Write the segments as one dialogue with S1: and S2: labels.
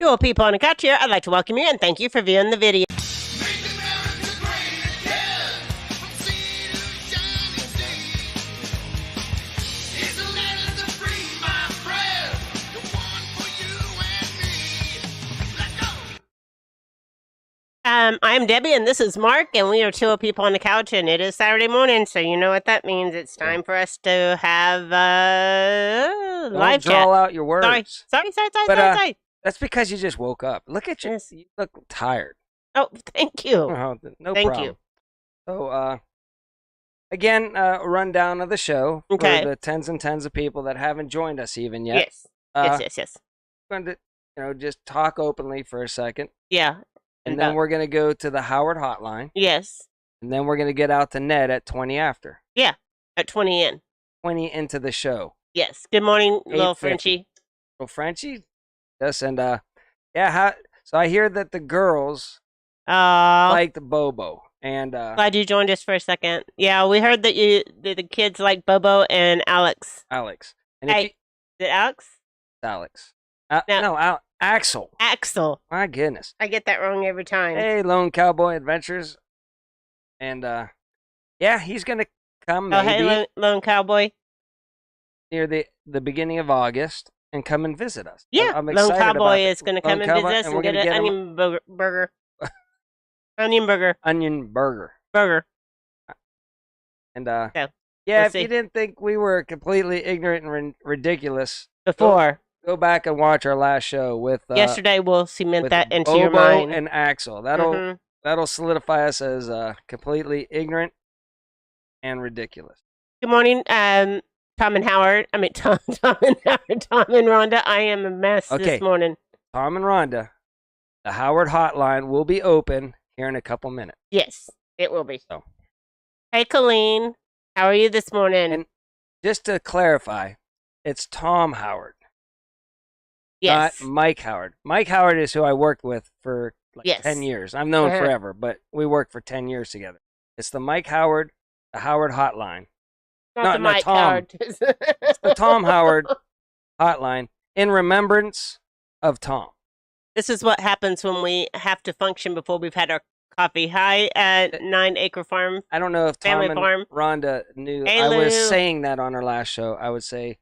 S1: Hello, people on the couch here. I'd like to welcome you and thank you for viewing the video. I'm Debbie, and this is Mark, and we are two people on the couch, and it is Saturday morning, so you know what that means. It's time for us to have live chat.
S2: Draw out your words.
S1: Sorry.
S2: That's because you just woke up. Look at you.
S1: Yes.
S2: You look tired.
S1: Oh, thank you.
S2: No
S1: Thank
S2: problem.
S1: you.
S2: So, again, a rundown of the show for the tens and tens of people that haven't joined us even yet.
S1: Yes.
S2: We're going to, just talk openly for a second.
S1: Yeah.
S2: And then we're going to go to the Howard Hotline.
S1: Yes.
S2: And then we're going to get out to Ned at 20 after.
S1: Yeah, at 20 in.
S2: 20 into the show.
S1: Yes. Good morning, little Frenchie.
S2: Little Frenchie? Yes, and, so I hear that the girls liked Bobo. And
S1: glad you joined us for a second. Yeah, we heard that the kids like Bobo and Alex.
S2: And
S1: hey, is it Alex?
S2: Alex. No, Axel.
S1: Axel.
S2: My goodness.
S1: I get that wrong every time.
S2: Hey, Lone Cowboy Adventures. And, he's going to come maybe.
S1: Oh, hey, Lone Cowboy.
S2: Near the beginning of August and come and visit us.
S1: Yeah,
S2: I'm excited
S1: Lone Cowboy is going to come and visit us
S2: and
S1: and get an onion burger. Onion burger.
S2: Onion burger.
S1: Burger.
S2: And,
S1: if
S2: you didn't think we were completely ignorant and ridiculous
S1: before,
S2: go back and watch our last show with
S1: yesterday. We'll cement that into
S2: Bobo
S1: your mind.
S2: And Axel. That'll solidify us as completely ignorant and ridiculous.
S1: Good morning, Tom and Howard. I mean Tom and Howard. Tom and Rhonda. I am a mess this morning.
S2: Tom and Rhonda, the Howard Hotline will be open here in a couple minutes.
S1: Yes, it will be.
S2: So,
S1: hey, Colleen, how are you this morning?
S2: And just to clarify, it's Tom Howard.
S1: Yes.
S2: Not Mike Howard. Mike Howard is who I worked with for 10 years. I've known forever, but we worked for 10 years together. It's the Mike Howard, the Howard Hotline.
S1: Not Mike Howard.
S2: It's the Tom Howard Hotline in remembrance of Tom.
S1: This is what happens when we have to function before we've had our coffee. Hi at 9 Acre Farm.
S2: I don't know if Tom and Rhonda knew. I was saying that on our last show. I would say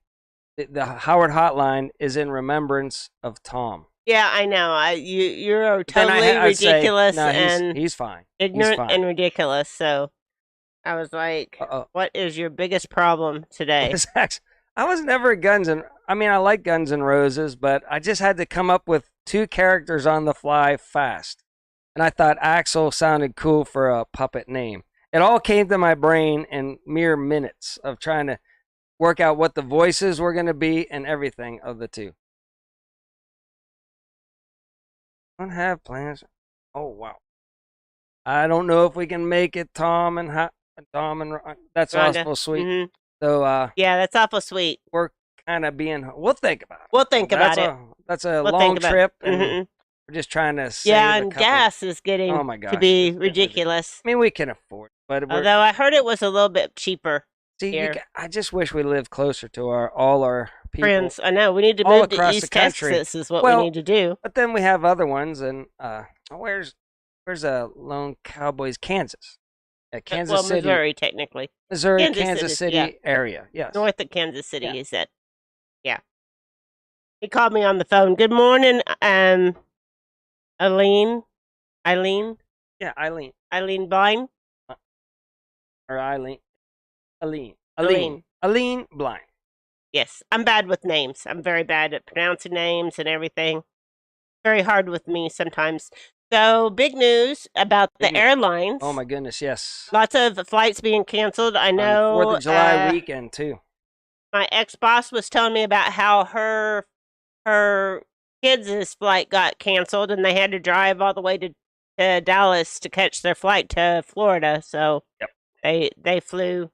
S2: the Howard Hotline is in remembrance of Tom.
S1: Yeah, I know. You're totally ridiculous and
S2: he's fine.
S1: Ignorant and ridiculous. So I was like, what is your biggest problem today?
S2: I was never I like Guns N' Roses, but I just had to come up with two characters on the fly fast. And I thought Axel sounded cool for a puppet name. It all came to my brain in mere minutes of trying to work out what the voices were going to be and everything of the two. Don't have plans. Oh, wow. I don't know if we can make it Tom and that's awful sweet. Mm-hmm. So,
S1: yeah, that's awful sweet.
S2: We're kind of we'll think about it.
S1: We'll think about it.
S2: That's a long trip. And we're just trying to save
S1: and gas is getting to be ridiculous.
S2: I mean, we can afford it, but
S1: although I heard it was a little bit cheaper.
S2: See, I just wish we lived closer to all our people.
S1: Friends, I know. We need to move to East Texas is what we need to do.
S2: But then we have other ones, and where's Lone Cowboys, Kansas? At Kansas City.
S1: Missouri, technically.
S2: Missouri, Kansas City area, yes.
S1: North of Kansas City, he said. Yeah. He called me on the phone. Good morning, Eileen?
S2: Yeah, Eileen.
S1: Eileen Blind?
S2: Or Eileen Blind.
S1: Yes, I'm bad with names. I'm very bad at pronouncing names and everything. Very hard with me sometimes. So, big news about the airlines.
S2: Oh, my goodness, yes.
S1: Lots of flights being canceled. I know.
S2: 4th of July weekend, too.
S1: My ex-boss was telling me about how her kids' flight got canceled, and they had to drive all the way to Dallas to catch their flight to Florida. So, they flew.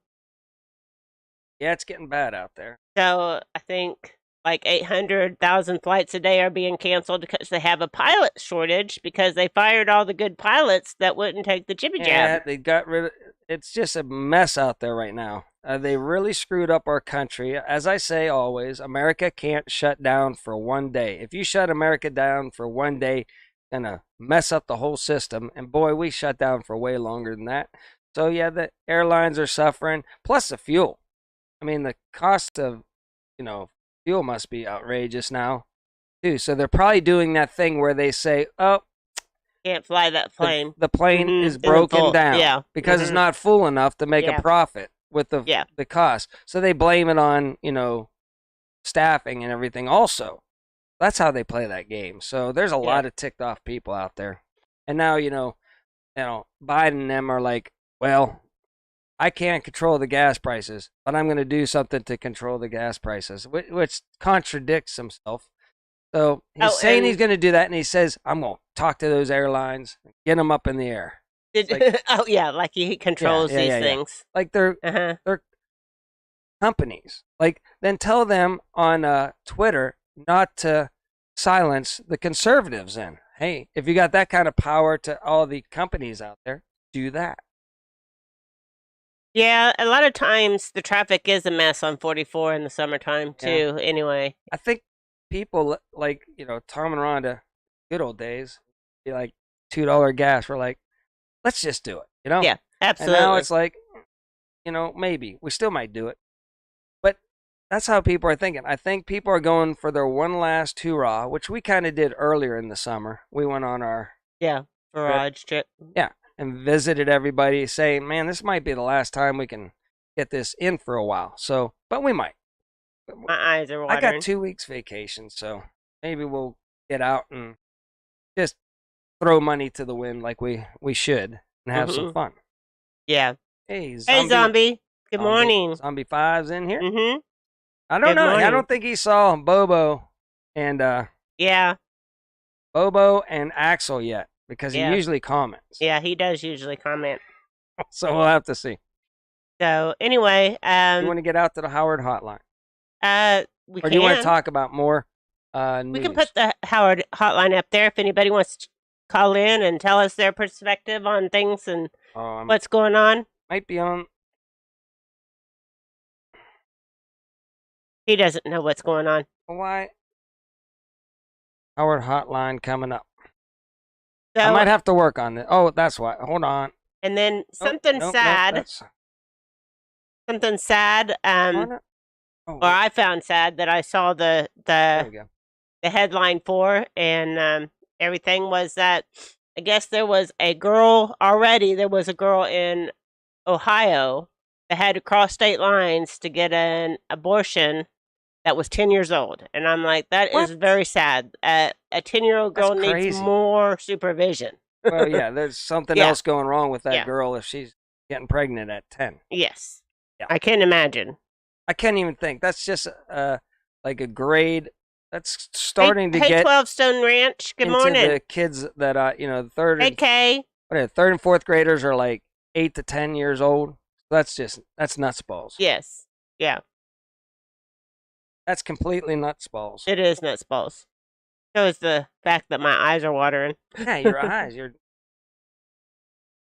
S2: Yeah, it's getting bad out there.
S1: So, I think like 800,000 flights a day are being canceled because they have a pilot shortage because they fired all the good pilots that wouldn't take the jibby jab.
S2: Yeah, they got rid of it's just a mess out there right now. They really screwed up our country. As I say always, America can't shut down for one day. If you shut America down for one day, it's gonna mess up the whole system. And boy, we shut down for way longer than that. So yeah, the airlines are suffering. Plus the fuel. I mean, the cost of fuel must be outrageous now too. So they're probably doing that thing where they say, "Oh,
S1: Can't fly that plane.
S2: the plane
S1: Mhm.
S2: is
S1: Isn't
S2: broken
S1: full.
S2: down
S1: Yeah.
S2: because it's
S1: Mhm.
S2: not full enough to make
S1: Yeah.
S2: a profit with
S1: Yeah.
S2: the cost." So they blame it on staffing and everything. Also, that's how they play that game. So there's a
S1: Yeah.
S2: lot of ticked off people out there, and now Biden and them are like, well, I can't control the gas prices, but I'm going to do something to control the gas prices, which contradicts himself. So he's saying he's going to do that, and he says, I'm going to talk to those airlines, get them up in the air.
S1: Like, oh, yeah, like he controls these things.
S2: Like they're companies. Like, then tell them on Twitter not to silence the conservatives then. Hey, if you got that kind of power to all the companies out there, do that.
S1: Yeah, a lot of times the traffic is a mess on 44 in the summertime too.
S2: Yeah.
S1: Anyway,
S2: I think people like Tom and Rhonda, good old days, be like $2 gas. We're like, let's just do it.
S1: yeah, absolutely.
S2: And now it's like, maybe we still might do it, but that's how people are thinking. I think people are going for their one last hurrah, which we kind of did earlier in the summer. We went on our
S1: garage trip.
S2: Yeah, and visited everybody, saying, "Man, this might be the last time we can get this in for a while." So, but we might.
S1: My eyes are watering.
S2: I got 2 weeks vacation, so maybe we'll get out and just throw money to the wind like we should and have some fun.
S1: Yeah.
S2: Hey,
S1: Zombie. Good morning.
S2: Zombie 5's in here.
S1: Mm-hmm.
S2: I don't
S1: Good
S2: know. I
S1: morning.
S2: don't think he saw Bobo and Bobo and Axel yet because he usually comments.
S1: Yeah, he does usually comment.
S2: So we'll have to see.
S1: So anyway,
S2: you want to get out to the Howard hotline?
S1: We
S2: or
S1: can.
S2: do you want to talk about more news?
S1: We can put the Howard hotline up there if anybody wants to call in and tell us their perspective on things and what's going on.
S2: Might be on.
S1: He doesn't know what's going on.
S2: Why? Howard hotline coming up.
S1: So,
S2: I might have to work on it. Oh, that's why. Hold on.
S1: And then something sad. Something sad. Or I found sad that I saw the headline for and everything was that I guess there was a girl already. There was a girl in Ohio that had to cross state lines to get an abortion that was 10 years old. And I'm like, that is very sad. A 10-year-old girl needs more supervision.
S2: Well, yeah, there's something else going wrong with that girl if she's getting pregnant at 10.
S1: Yes. Yeah. I can't imagine.
S2: I can't even think. That's just like a grade. That's starting to get
S1: 12 Stone Ranch. Good morning.
S2: The kids that third third and fourth graders are like 8 to 10 years old. That's nuts balls.
S1: Yes. Yeah.
S2: That's completely nuts balls.
S1: It is nuts balls. So is the fact that my eyes are watering.
S2: Yeah, your eyes. You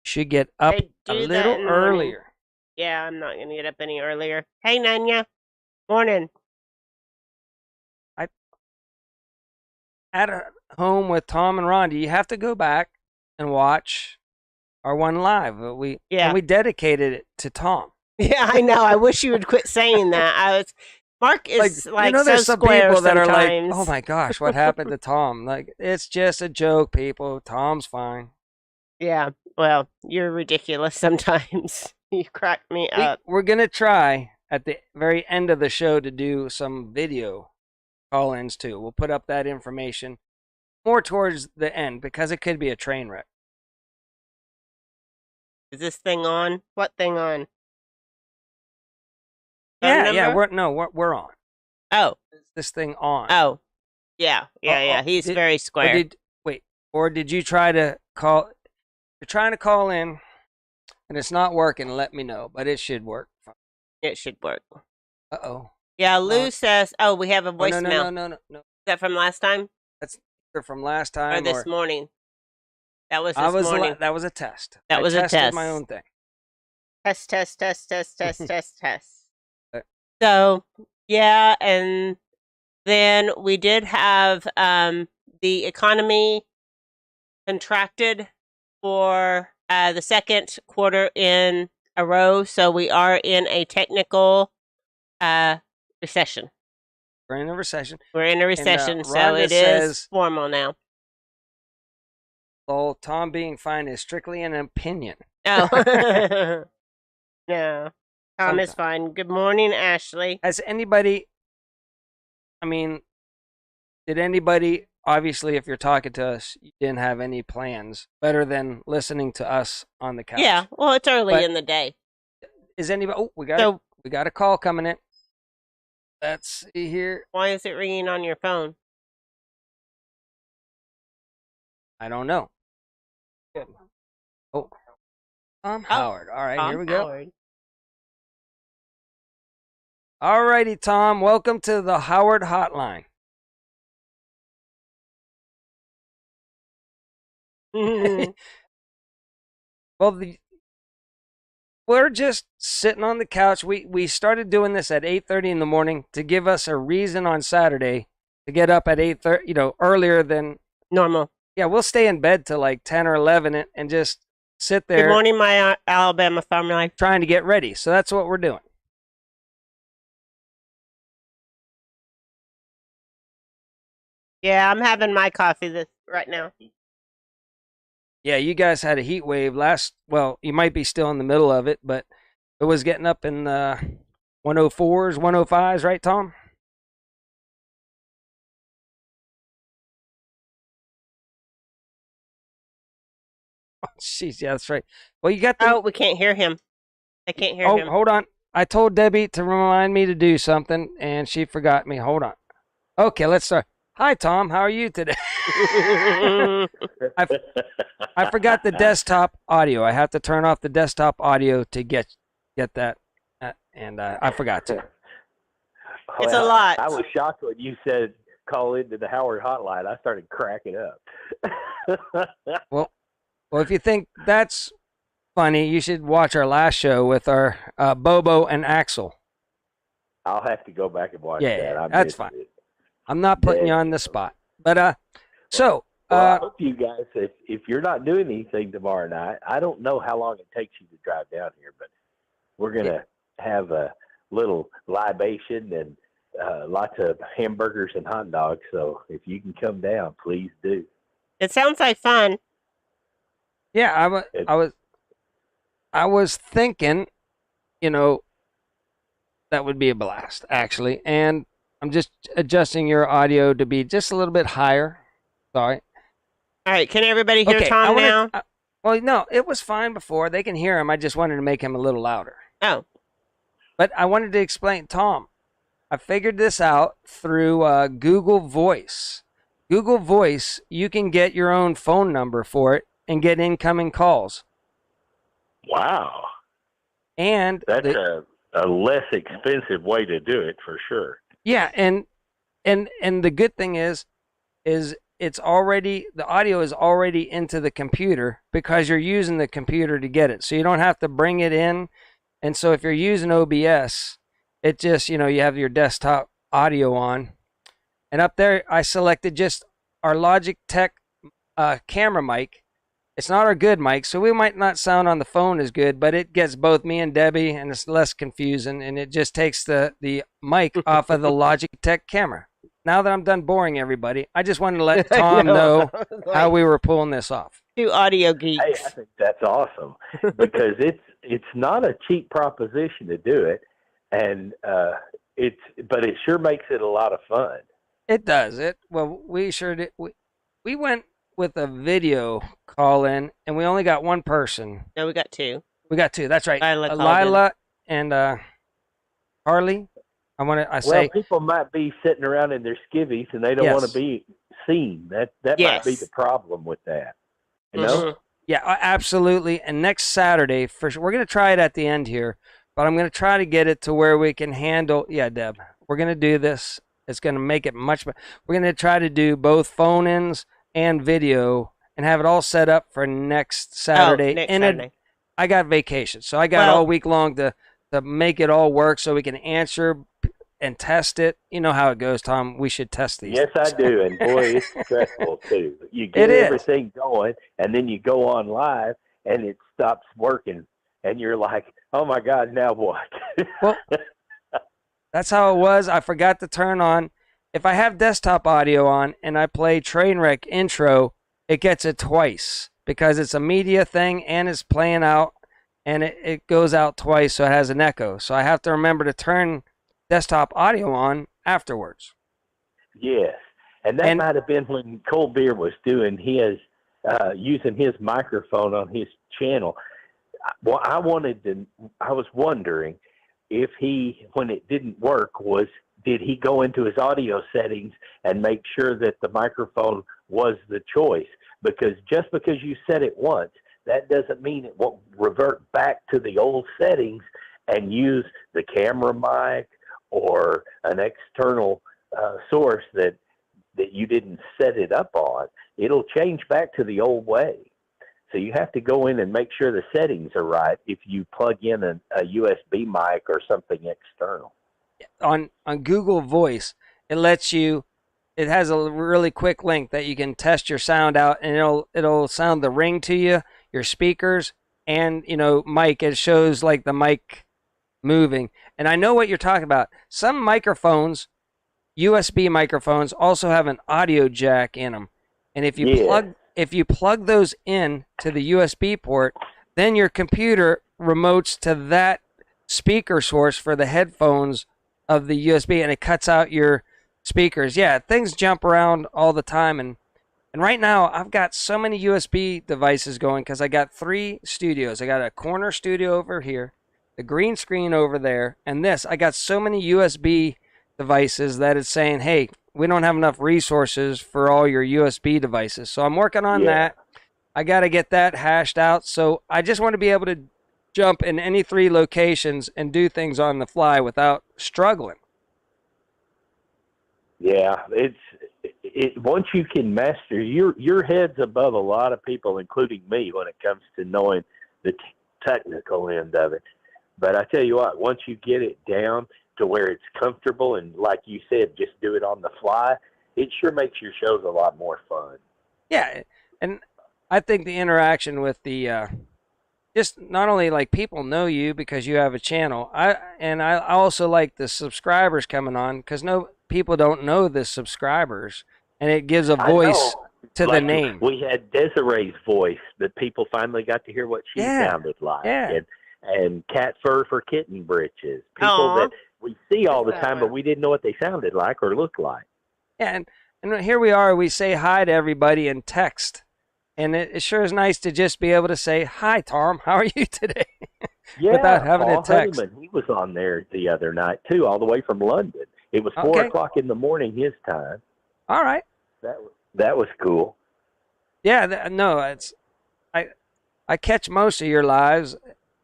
S2: should get up a little earlier.
S1: Yeah, I'm not going to get up any earlier. Hey, Nanya. Morning.
S2: At home with Tom and Ron, you have to go back and watch our one live. We dedicated it to Tom.
S1: Yeah, I know. I wish you would quit saying that. Mark is like
S2: there's
S1: so
S2: some people that
S1: sometimes.
S2: are like, oh my gosh, what happened to Tom? Like, it's just a joke, people. Tom's fine.
S1: Yeah, well, you're ridiculous sometimes. You crack me up.
S2: We're going to try at the very end of the show to do some video call-ins too. We'll put up that information more towards the end because it could be a train wreck.
S1: Is this thing on? What thing on?
S2: Yeah, we're on.
S1: Oh.
S2: Is this thing on?
S1: Oh. Yeah. He's very square.
S2: Or did you try to call? You're trying to call in, and it's not working. Let me know, but it should work.
S1: It should work.
S2: Uh-oh.
S1: Yeah, Lou says, we have a voicemail.
S2: No.
S1: Is that from last time?
S2: That's either from last time
S1: or this morning. That was this morning.
S2: That was a test.
S1: That was a test.
S2: my own thing.
S1: Test, test, test, test, test, test, test. So, yeah, and then we did have the economy contracted for the second quarter in a row, so we are in a technical recession.
S2: We're in a recession.
S1: We're in a recession, and, so it is formal now.
S2: Oh, Tom being fine is strictly an opinion.
S1: Oh. No. Tom is fine. Good morning, Ashley.
S2: Has anybody, I mean, did anybody, obviously, if you're talking to us, you didn't have any plans better than listening to us on the couch?
S1: Yeah, well, it's early in the day.
S2: Is anybody, we got a call coming in. Let's see here.
S1: Why is it ringing on your phone?
S2: I don't know. Good. Oh, Tom Howard. All right, here we go. Howard. All righty, Tom. Welcome to the Howard Hotline. Well, we're just sitting on the couch. We started doing this at 8:30 in the morning to give us a reason on Saturday to get up at 8:30, earlier than
S1: normal.
S2: Yeah, we'll stay in bed till like 10 or 11 and just sit there.
S1: Good morning, my Alabama farm life.
S2: Trying to get ready. So that's what we're doing.
S1: Yeah, I'm having my coffee right now.
S2: Yeah, you guys had a heat wave well, you might be still in the middle of it, but it was getting up in the 104s, 105s, right, Tom? Oh, jeez, yeah, that's right. Well, you got
S1: we can't hear him. I can't hear him.
S2: Oh, hold on. I told Debbie to remind me to do something, and she forgot me. Hold on. Okay, let's start. Hi, Tom. How are you today? I forgot the desktop audio. I have to turn off the desktop audio to get that, and I forgot to.
S1: It's a lot.
S3: I was shocked when you said call into the Howard Hotline. I started cracking up.
S2: Well, if you think that's funny, you should watch our last show with our Bobo and Axel.
S3: I'll have to go back and watch that.
S2: Yeah, that's fine. I'm not putting you on the spot. But, so.
S3: I hope you guys, if you're not doing anything tomorrow night, I don't know how long it takes you to drive down here, but we're going to have a little libation and lots of hamburgers and hot dogs. So if you can come down, please do.
S1: It sounds like fun.
S2: Yeah, I was thinking, that would be a blast, actually. And I'm just adjusting your audio to be just a little bit higher. Sorry.
S1: All right, can everybody hear Tom now?
S2: Well, no, it was fine before. They can hear him. I just wanted to make him a little louder.
S1: Oh.
S2: But I wanted to explain, Tom, I figured this out through Google Voice. Google Voice, you can get your own phone number for it and get incoming calls.
S3: Wow.
S2: And
S3: that's a less expensive way to do it for sure.
S2: Yeah, and the good thing is it's already, the audio is already into the computer because you're using the computer to get it. So you don't have to bring it in. And so if you're using OBS, it just, you have your desktop audio on. And up there, I selected just our Logitech camera mic. It's not our good mic, so we might not sound on the phone as good, but it gets both me and Debbie, and it's less confusing, and it just takes the mic off of the Logitech camera. Now that I'm done boring everybody, I just wanted to let Tom know how we were pulling this off.
S1: Two audio geeks.
S3: Hey, I think that's awesome because it's not a cheap proposition to do it, and but it sure makes it a lot of fun.
S2: It does. Well, we sure did. We went with a video call in, and we only got one person.
S1: No, we got two.
S2: We got two. That's right. Lila and Harley.
S3: Well, people might be sitting around in their skivvies and they don't want to be seen. That might be the problem with that. You know?
S2: Yeah, absolutely. And next Saturday, for sure, we're going to try it at the end here, but I'm going to try to get it to where we can handle. Yeah, Deb, we're going to do this. It's going to make it much better. We're going to try to do both phone-ins and video and have it all set up for next Saturday.
S1: Saturday.
S2: I got vacation, so I got all week long to make it all work so we can answer and test it. You know how it goes, Tom. We should test these.
S3: Yes,
S2: things.
S3: I do, and boy, it's stressful too. You get everything going, and then you go on live, and it stops working, and you're like, "Oh my God, now what?"
S2: Well, that's how it was. I forgot to turn on. If I have desktop audio on and I play Trainwreck intro, it gets it twice because it's a media thing and it's playing out, and it goes out twice, so it has an echo. So I have to remember to turn desktop audio on afterwards.
S3: Yes, and that might have been when Cold Beer was doing his, using his microphone on his channel. Well, I was wondering if when it didn't work, did he go into his audio settings and make sure that the microphone was the choice? Because just because you set it once, that doesn't mean it won't revert back to the old settings and use the camera mic or an external source that you didn't set it up on. It'll change back to the old way. So you have to go in and make sure the settings are right if you plug in a USB mic or something external.
S2: On Google Voice, it has a really quick link that you can test your sound out, and it'll sound the ring to you, your speakers, and mic. It shows like the mic moving. And I know what you're talking about. Some microphones, USB microphones, also have an audio jack in them. And if you plug those in to the USB port, then your computer remotes to that speaker source for the headphones of the USB, and it cuts out your speakers. Yeah, things jump around all the time, and right now I've got so many USB devices going because I got 3 studios. I got a corner studio over here, the green screen over there, and this. I got so many USB devices that it's saying, hey, we don't have enough resources for all your USB devices. So I'm working on that. I got to get that hashed out. So I just want to be able to jump in any 3 locations and do things on the fly without struggling.
S3: Yeah, once you can master, your head's above a lot of people, including me, when it comes to knowing the technical end of it. But I tell you what, once you get it down to where it's comfortable and, like you said, just do it on the fly, it sure makes your shows a lot more fun.
S2: Yeah, and I think the interaction with the just not only like people know you because you have a channel, I also like the subscribers coming on because people don't know the subscribers, and it gives a voice to the name.
S3: We had Desiree's voice that people finally got to hear what she sounded like.
S2: Yeah.
S3: And cat fur for kitten britches. People that we see all the time, but we didn't know what they sounded like or looked like.
S2: Yeah, and here we are. We say hi to everybody in text. And it sure is nice to just be able to say, hi, Tom, how are you today? Without having to text.
S3: Honeyman, he was on there the other night, too, all the way from London. It was 4 o'clock in the morning his time.
S2: All right.
S3: That was cool.
S2: Yeah, I catch most of your lives,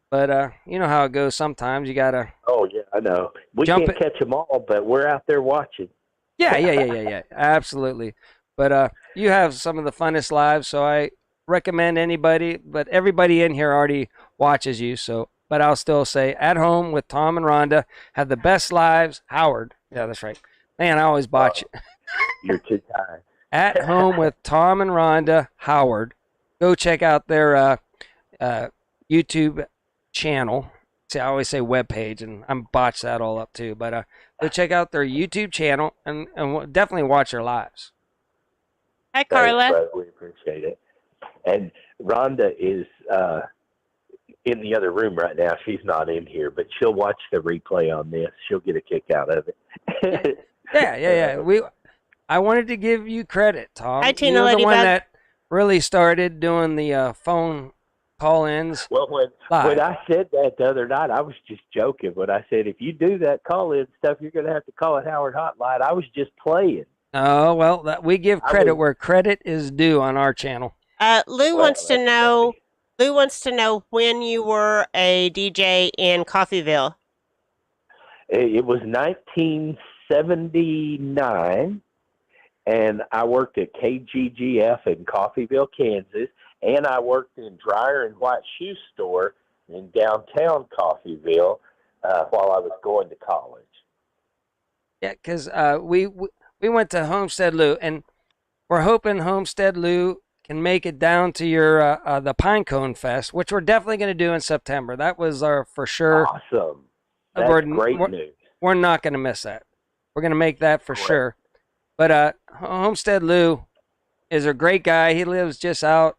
S2: but you know how it goes sometimes. You got to...
S3: Oh, yeah, I know. We can't catch them all, but we're out there watching.
S2: Yeah, absolutely. But you have some of the funnest lives, so I recommend anybody, but everybody in here already watches you, but I'll still say At Home with Tom and Rhonda have the best lives. Howard. Yeah, that's right. Man, I always botch it.
S3: You're too tired.
S2: At Home with Tom and Rhonda Howard. Go check out their YouTube channel. See, I always say webpage, and I'm botched that all up too. But go check out their YouTube channel and definitely watch their lives.
S1: Hi, Carla.
S3: Thanks, we appreciate it. And Rhonda is in the other room right now. She's not in here, but she'll watch the replay on this. She'll get a kick out of it.
S2: Yeah. I wanted to give you credit, Tom.
S1: Hi, Tina
S2: You're the one
S1: Ladybug.
S2: that really started doing the phone call-ins.
S3: Well, when I said that the other night, I was just joking. When I said, if you do that call-in stuff, you're going to have to call it Howard Hotline. I was just playing.
S2: Oh, well, we give credit where credit is due on our channel.
S1: Lou wants to know when you were a DJ in Coffeyville.
S3: It was 1979, and I worked at KGGF in Coffeyville, Kansas, and I worked in Dryer and White Shoe Store in downtown Coffeyville while I was going to college.
S2: Yeah, because we went to Homestead Lou, and we're hoping Homestead Lou can make it down to your the Pinecone Fest, which we're definitely going to do in September. That was our for sure.
S3: Awesome. That's great news.
S2: We're not going to miss that. We're going to make that for sure. But Homestead Lou is a great guy. He lives just out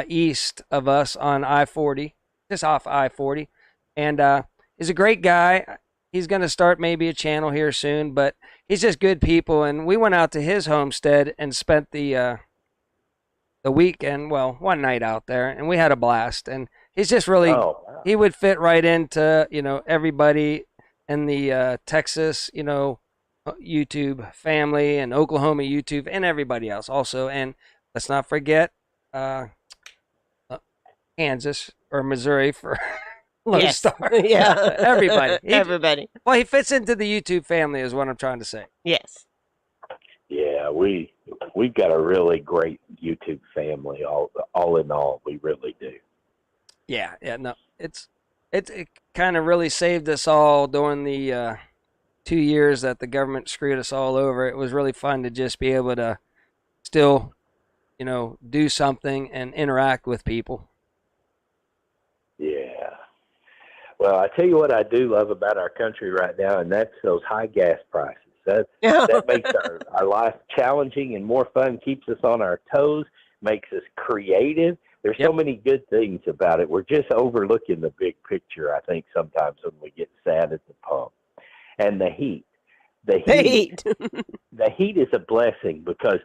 S2: east of us on I-40, just off I-40. And he's a great guy. He's going to start maybe a channel here soon, but he's just good people. And we went out to his homestead and spent the weekend, well, one night out there, and we had a blast. And he's just really, he would fit right into, everybody in the Texas, YouTube family and Oklahoma YouTube and everybody else also. And let's not forget Kansas or Missouri for Lone Star.
S1: Yeah.
S2: Everybody.
S1: Everybody.
S2: Well, he fits into the YouTube family is what I'm trying to say.
S1: Yes.
S3: Yeah, we've got a really great YouTube family. All in all, we really do.
S2: Yeah. No, it kind of really saved us all during the 2 years that the government screwed us all over. It was really fun to just be able to still, do something and interact with people.
S3: Yeah. Well, I tell you what I do love about our country right now, and that's those high gas prices. That makes our life challenging and more fun, keeps us on our toes, makes us creative. There's so many good things about it. We're just overlooking the big picture, I think, sometimes when we get sad at the pump. And the heat. The heat is a blessing because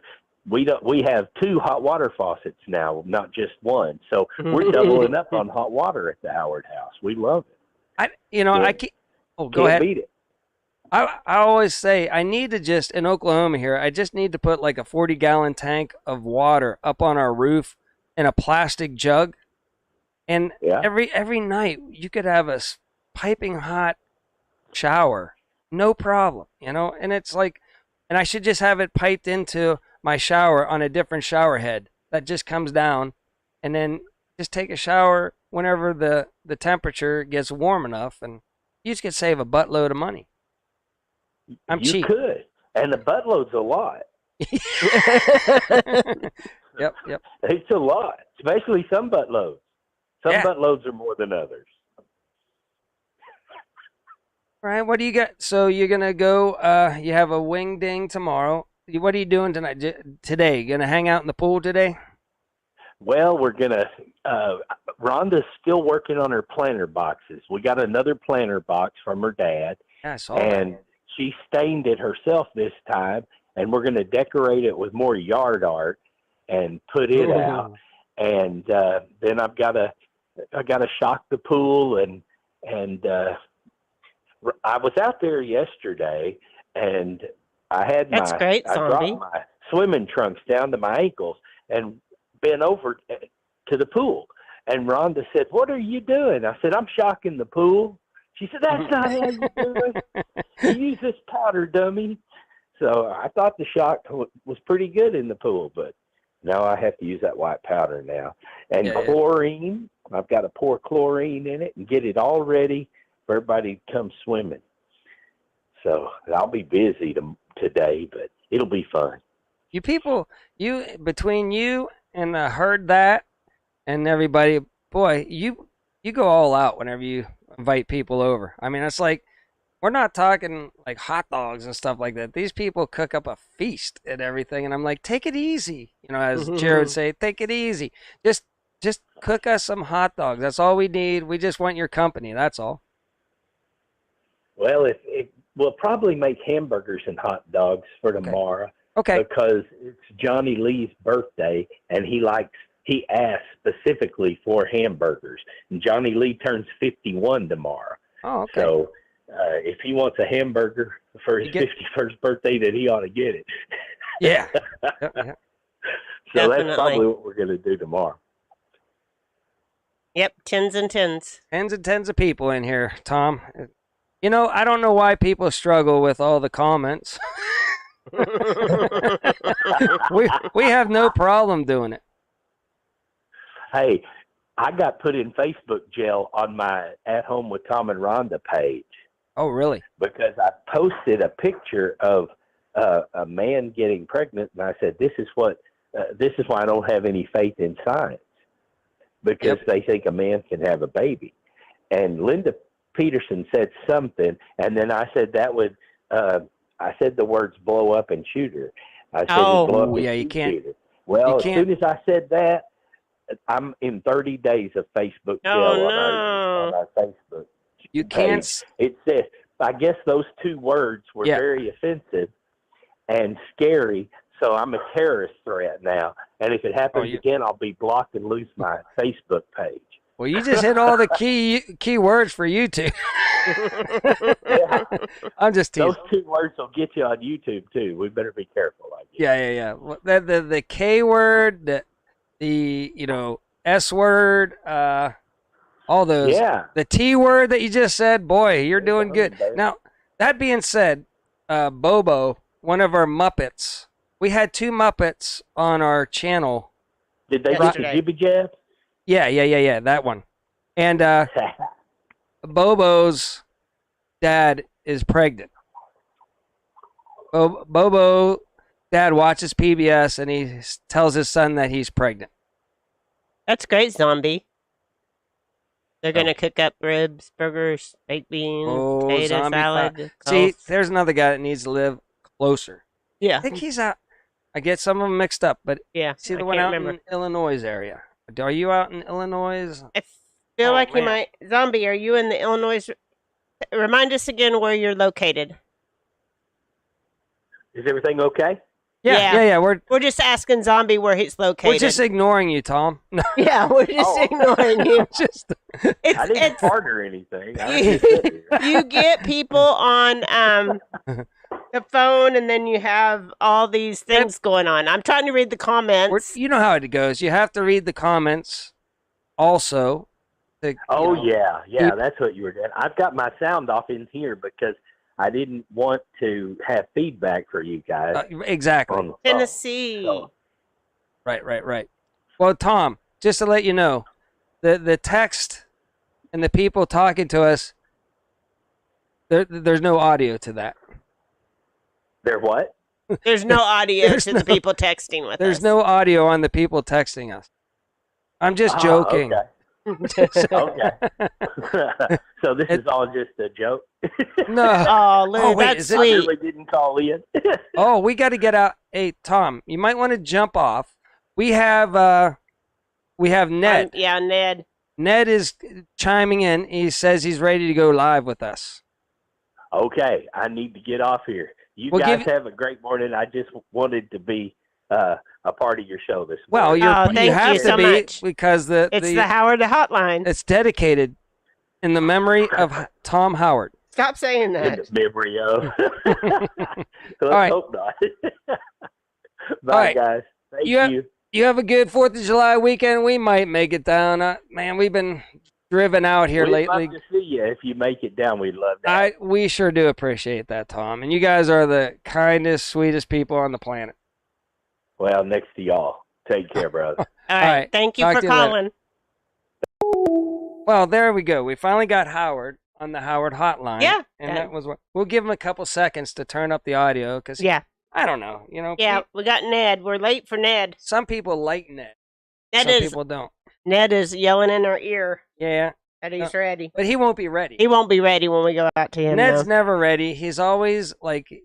S3: we have 2 hot water faucets now, not just one. So we're doubling up on hot water at the Howard house. We love it.
S2: Go ahead.
S3: Beat it.
S2: I always say I need to just, in Oklahoma here, I just need to put like a 40-gallon tank of water up on our roof in a plastic jug. And every night you could have a piping hot shower. No problem, and it's like, and I should just have it piped into my shower on a different shower head that just comes down, and then just take a shower whenever the temperature gets warm enough, and you just could save a buttload of money. I'm cheap.
S3: You could, and the buttload's a lot.
S2: Yep.
S3: It's a lot, especially some buttloads. Some buttloads are more than others.
S2: Right, what do you got? So you're going to go, you have a wing ding tomorrow. What are you doing today? You going to hang out in the pool today?
S3: Well, we're going to, Rhonda's still working on her planter boxes. We got another planter box from her dad.
S2: Yeah, I saw
S3: and
S2: that.
S3: She stained it herself this time, and we're going to decorate it with more yard art and put it out. And then I got to shock the pool and I was out there yesterday, and I had
S1: I
S3: dropped my swimming trunks down to my ankles and bent over to the pool. And Rhonda said, "What are you doing?" I said, "I'm shocking the pool." She said, "That's not how you do it. You use this powder, dummy." So I thought the shock was pretty good in the pool, but now I have to use that white powder now. And chlorine, I've got to pour chlorine in it and get it all ready for everybody to come swimming. So I'll be busy today, but it'll be fun.
S2: You people, between you and Heard That and everybody, boy, you go all out whenever you invite people over. I mean, it's like, we're not talking like hot dogs and stuff like that. These people cook up a feast and everything, and I'm like, take it easy. As Jared would say, take it easy. Just cook us some hot dogs. That's all we need. We just want your company. That's all.
S3: Well, we'll probably make hamburgers and hot dogs for tomorrow.
S2: Okay.
S3: Because it's Johnny Lee's birthday, and he asked specifically for hamburgers. And Johnny Lee turns 51 tomorrow.
S2: Oh, okay.
S3: So if he wants a hamburger for his 51st birthday, then he ought to get it.
S2: Yeah.
S3: So that's probably what we're going to do tomorrow.
S1: Yep, tens and tens.
S2: Tens and tens of people in here, Tom. I don't know why people struggle with all the comments. we have no problem doing it.
S3: Hey, I got put in Facebook jail on my At Home with Tom and Rhonda page.
S2: Oh, really?
S3: Because I posted a picture of a man getting pregnant, and I said, this is why I don't have any faith in science, because they think a man can have a baby. And Linda Peterson said something, and then I said I said the words blow up and shoot her. I said, blow up and
S2: you can't.
S3: shoot her. Well, as soon as I said that, I'm in 30 days of Facebook jail on our Facebook.
S2: You can't.
S3: It says, I guess those two words were very offensive and scary, so I'm a terrorist threat now. And if it happens again, I'll be blocked and lose my Facebook page.
S2: Well, you just hit all the key words for YouTube.
S3: Yeah.
S2: I'm just teasing.
S3: Those two words will get you on YouTube too. We better be careful. I guess.
S2: Yeah. Well, the K word, the S word, all those.
S3: Yeah.
S2: The T word that you just said, boy, you're doing good. Now, that being said, Bobo, one of our Muppets, we had 2 Muppets on our channel.
S3: Did they get the jibby jab?
S2: Yeah, that one. And Bobo's dad is pregnant. Bobo dad watches PBS and he tells his son that he's pregnant.
S1: That's great, Zombie. They're going to cook up ribs, burgers, baked beans, potato salad.
S2: See, there's another guy that needs to live closer.
S1: Yeah.
S2: I think he's out. I get some of them mixed up, but see the one out in Illinois area. Are you out in Illinois?
S1: I feel like you might. Zombie, are you in the Illinois? Remind us again where you're located.
S3: Is everything okay?
S2: Yeah.
S3: We're
S1: just asking Zombie where he's located.
S2: We're just ignoring you, Tom.
S1: Yeah, we're just ignoring you.
S3: I didn't fart or anything.
S1: You get people on the phone, and then you have all these things going on. I'm trying to read the comments.
S2: You know how it goes. You have to read the comments also.
S3: That's what you were doing. I've got my sound off in here because I didn't want to have feedback for you guys.
S2: Exactly.
S1: Tennessee.
S3: So.
S2: Right. Well, Tom, just to let you know, the text and the people talking to us, there's no audio to that.
S3: There what?
S1: There's no audio to the people texting with us.
S2: There's no audio on the people texting us. I'm just joking.
S3: Okay. So this is all just a joke?
S2: No.
S1: Oh, Lou, that's sweet.
S3: I really didn't call in.
S2: We got to get out. Hey, Tom, you might want to jump off. We have Ned.
S1: Ned.
S2: Ned is chiming in. He says he's ready to go live with us.
S3: Okay, I need to get off here. You guys have a great morning. I just wanted to be a part of your show this morning.
S2: Well, you have to be
S1: much.
S2: Because it's
S1: the Howard Hotline.
S2: It's dedicated in the memory of Tom Howard.
S1: Stop saying that.
S3: In the memory of. Let's
S2: right.
S3: hope not. Bye, guys. Thank you.
S2: You have a good 4th of July weekend. We might make it down. Man, we've been driven out here lately.
S3: We'd love to see you. If you make it down, we'd love that.
S2: We sure do appreciate that, Tom. And you guys are the kindest, sweetest people on the planet.
S3: Well, next to y'all. Take care, brother.
S1: All right. Thank you for calling.
S2: Well, there we go. We finally got Howard on the Howard Hotline.
S1: Yeah.
S2: And that was what we'll give him a couple seconds to turn up the audio because I don't know.
S1: We got Ned. We're late for Ned.
S2: Some people like Ned. Some people don't.
S1: Ned is yelling in our ear.
S2: Yeah.
S1: That he's ready.
S2: But he won't be ready.
S1: He won't be ready when we go out to him.
S2: Ned's never ready. He's always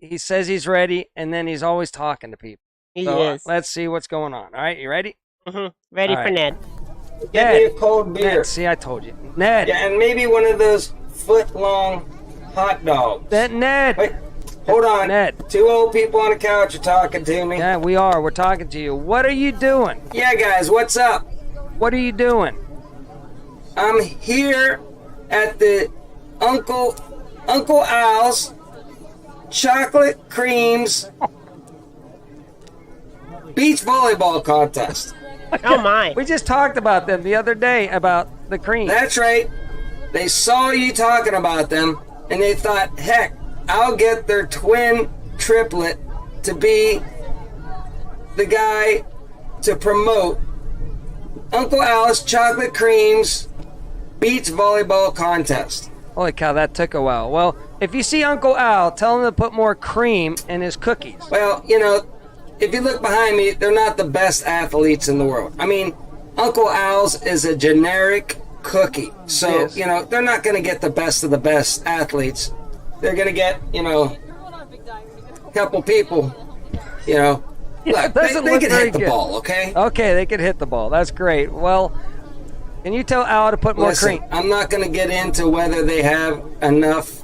S2: he says he's ready and then he's always talking to people.
S1: He is.
S2: Let's see what's going on. All right, you ready?
S1: Mm-hmm. Ready for Ned.
S4: Get me a cold beer.
S2: Ned, see, I told you. Ned.
S4: Yeah, and maybe one of those foot-long hot dogs.
S2: Ned.
S4: Wait, hold on.
S2: Ned.
S4: 2 old people on the couch are talking to me.
S2: Yeah, we are. We're talking to you. What are you doing?
S4: Yeah, guys, what's up?
S2: What are you doing?
S4: I'm here at the Uncle Al's Chocolate Creams beach volleyball contest.
S1: Oh my.
S2: We just talked about them the other day about the cream.
S4: That's right. They saw you talking about them and they thought, heck, I'll get their twin triplet to be the guy to promote Uncle Al's chocolate creams beats volleyball contest.
S2: Holy cow, that took a while. Well, if you see Uncle Al, tell him to put more cream in his cookies.
S4: Well, you know, if you look behind me, they're not the best athletes in the world. I mean, Uncle Al's is a generic cookie. So, you know, they're not going to get the best of the best athletes. They're going to get, you know, a couple people, you know. Look, they can hit the ball, okay?
S2: Okay, they can hit the ball. That's great. Well, can you tell Al to put more cream?
S4: I'm not going to get into whether they have enough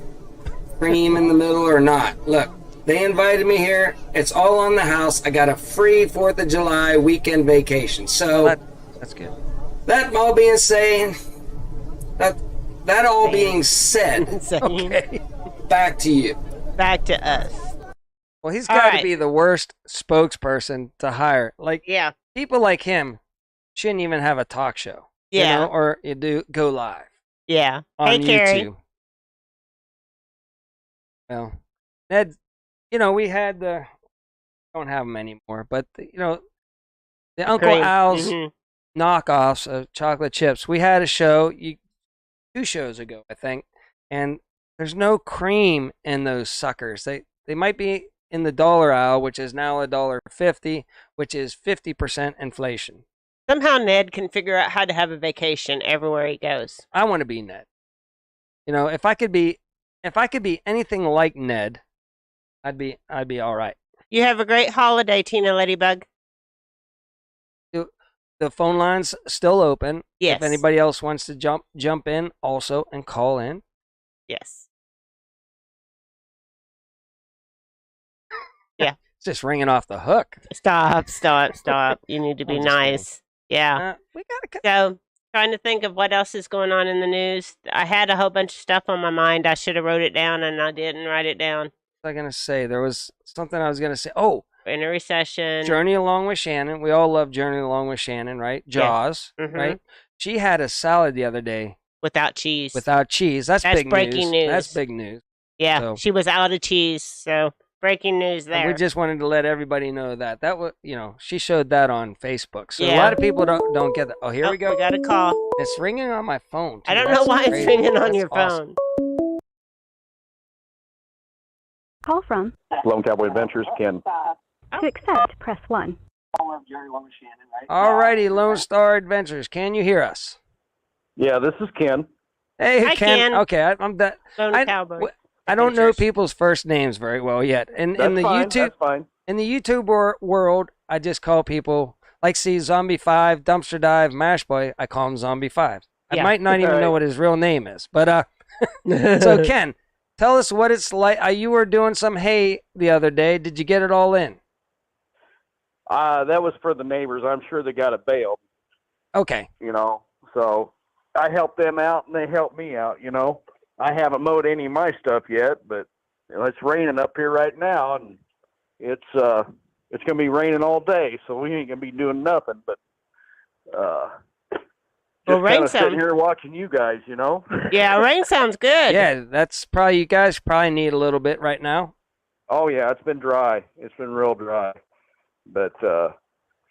S4: cream in the middle or not. Look, they invited me here. It's all on the house. I got a free 4th of July weekend vacation. So
S2: that's good.
S4: That all being said, that all being said,
S2: okay.
S4: Back to you.
S1: Back to us.
S2: Well, he's got to be the worst spokesperson to hire. Like, people like him shouldn't even have a talk show.
S1: Yeah.
S2: You know, or you go live.
S1: Yeah.
S2: On
S1: hey,
S2: YouTube.
S1: Carrie.
S2: Well, Ned, you know, we had don't have them anymore, but, you know, the Uncle Al's knockoffs of chocolate chips. We had a show 2 shows ago, I think, and there's no cream in those suckers. They might be in the dollar aisle, which is now $1.50, which is 50% inflation.
S1: Somehow Ned can figure out how to have a vacation everywhere he goes.
S2: I want to be Ned. You know, if I could be anything like Ned, I'd be all right.
S1: You have a great holiday, Tina Ladybug.
S2: The phone line's still open.
S1: Yes.
S2: If anybody else wants to jump in also and call in.
S1: Yes. Yeah.
S2: It's just ringing off the hook.
S1: Stop. You need to be nice. Yeah. So, trying to think of what else is going on in the news. I had a whole bunch of stuff on my mind. I should have wrote it down, and I didn't write it down.
S2: What was I going to say? There was something I was going to say. Oh.
S1: In a recession.
S2: Journey Along with Shannon. We all love Journey Along with Shannon, right? Jaws, right? She had a salad the other day.
S1: Without cheese.
S2: That's big
S1: breaking news.
S2: That's big news.
S1: Yeah, so. She was out of cheese, so breaking news there.
S2: And we just wanted to let everybody know that. That was, you know, she showed that on Facebook. So a lot of people don't get that. Oh, here we go.
S1: We got a call.
S2: It's ringing on my phone, too.
S1: I don't know why it's ringing on your phone.
S5: Call from
S3: Lone Cowboy Adventures, Ken.
S5: To accept, press 1.
S2: All righty, Lone Star Adventures. Can you hear us?
S3: Yeah, this is Ken.
S2: Hey,
S1: Hi, Ken.
S2: Okay, I'm that.
S1: Lone Cowboy.
S2: I don't know people's first names very well yet. In the YouTube world, I just call people like Zombie 5, Dumpster Dive, Mash Boy. I call him Zombie 5. I might not even know what his real name is, but so Ken, tell us what it's like. You were doing some hay the other day. Did you get it all in?
S3: That was for the neighbors. I'm sure they got it baled.
S2: Okay.
S3: You know, so I helped them out and they helped me out, you know. I haven't mowed any of my stuff yet, but you know, it's raining up here right now and it's going to be raining all day, so we ain't going to be doing nothing but just kind of sitting here watching you guys, you know.
S1: Yeah, rain sounds good.
S2: Yeah, that's probably, you guys probably need a little bit right now.
S3: Oh yeah, it's been dry. It's been real dry. But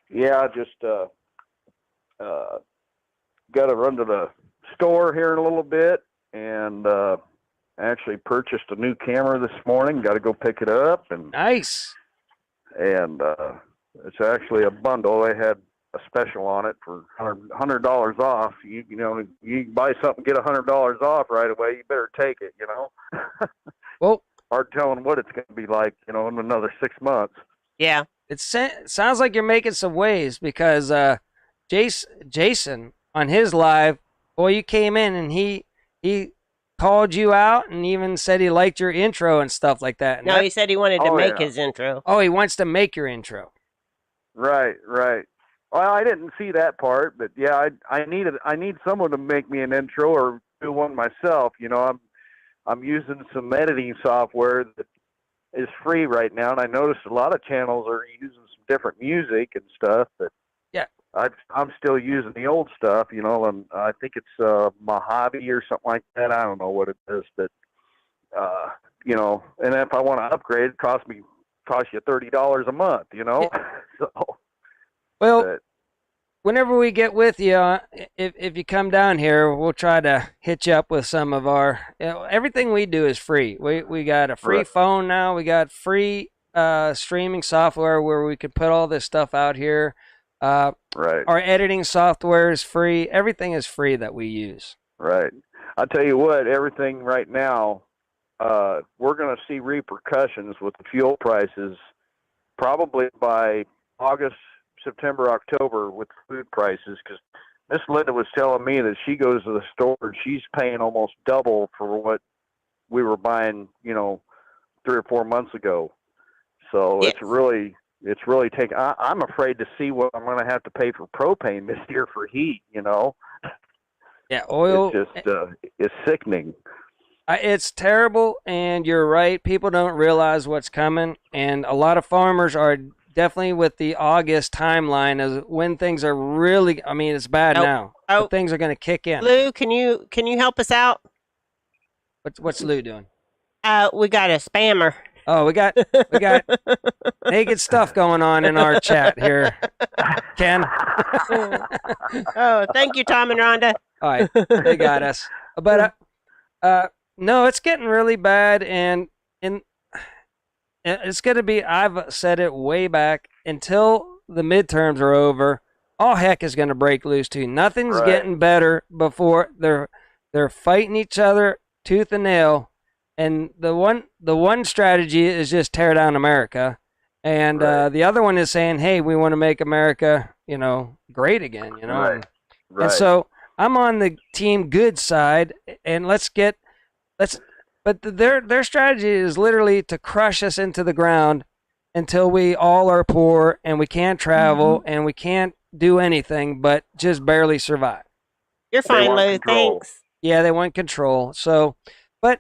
S3: yeah, just got to run to the store here in a little bit, and actually purchased a new camera this morning. Got to go pick it up, and
S2: nice.
S3: And it's actually a bundle. They had a special on it for $100 off. You know, you buy something, get $100 off right away. You better take it. You know.
S2: Well,
S3: hard telling what it's going to be like. You know, in another 6 months.
S1: Yeah.
S2: It sounds like you're making some waves because Jason on his live, boy, you came in and he called you out and even said he liked your intro and stuff like that. And
S1: he said he wanted to make his intro.
S2: Oh, he wants to make your intro.
S3: Right. Well, I didn't see that part, but yeah, I need someone to make me an intro or do one myself. You know, I'm using some editing software that is free right now, and I noticed a lot of channels are using some different music and stuff, but
S2: yeah,
S3: I'm still using the old stuff, you know, and I think it's Mojave or something like that. I don't know what it is, but you know, and if I want to upgrade, it costs you $30 a month, you know.
S2: Yeah.
S3: So
S2: well, whenever we get with you, if you come down here, we'll try to hit you up with some of our. Everything we do is free. We got a free phone now. We got free streaming software where we can put all this stuff out here. Our editing software is free. Everything is free that we use.
S6: Right. I'll tell you what. Everything right now, we're going to see repercussions with the fuel prices probably by August, September, October with food prices, because Miss Linda was telling me that she goes to the store and she's paying almost double for what we were buying, 3 or 4 months ago. So it's really taking. I'm afraid to see what I'm going to have to pay for propane this year for heat.
S2: Yeah, oil.
S6: It's just it's sickening.
S2: It's terrible, and you're right. People don't realize what's coming, and a lot of farmers are definitely with the August timeline as when things are really. I mean, it's bad now. But things are going to kick in.
S1: Lou, can you help us out?
S2: What's Lou doing?
S1: We got a spammer.
S2: Oh, we got naked stuff going on in our chat here, Ken.
S1: Oh, thank you, Tom and Rhonda.
S2: All right, they got us. But no, it's getting really bad, and it's going to be. I've said it way back. Until the midterms are over, all heck is going to break loose too. Nothing's getting better before they're fighting each other tooth and nail. And the one strategy is just tear down America, and the other one is saying, "Hey, we want to make America, great again."
S6: Right.
S2: And so I'm on the team good side, and But their strategy is literally to crush us into the ground until we all are poor and we can't travel and we can't do anything but just barely survive.
S1: You're fine, Lou. Thanks.
S2: Yeah, they want control. So, but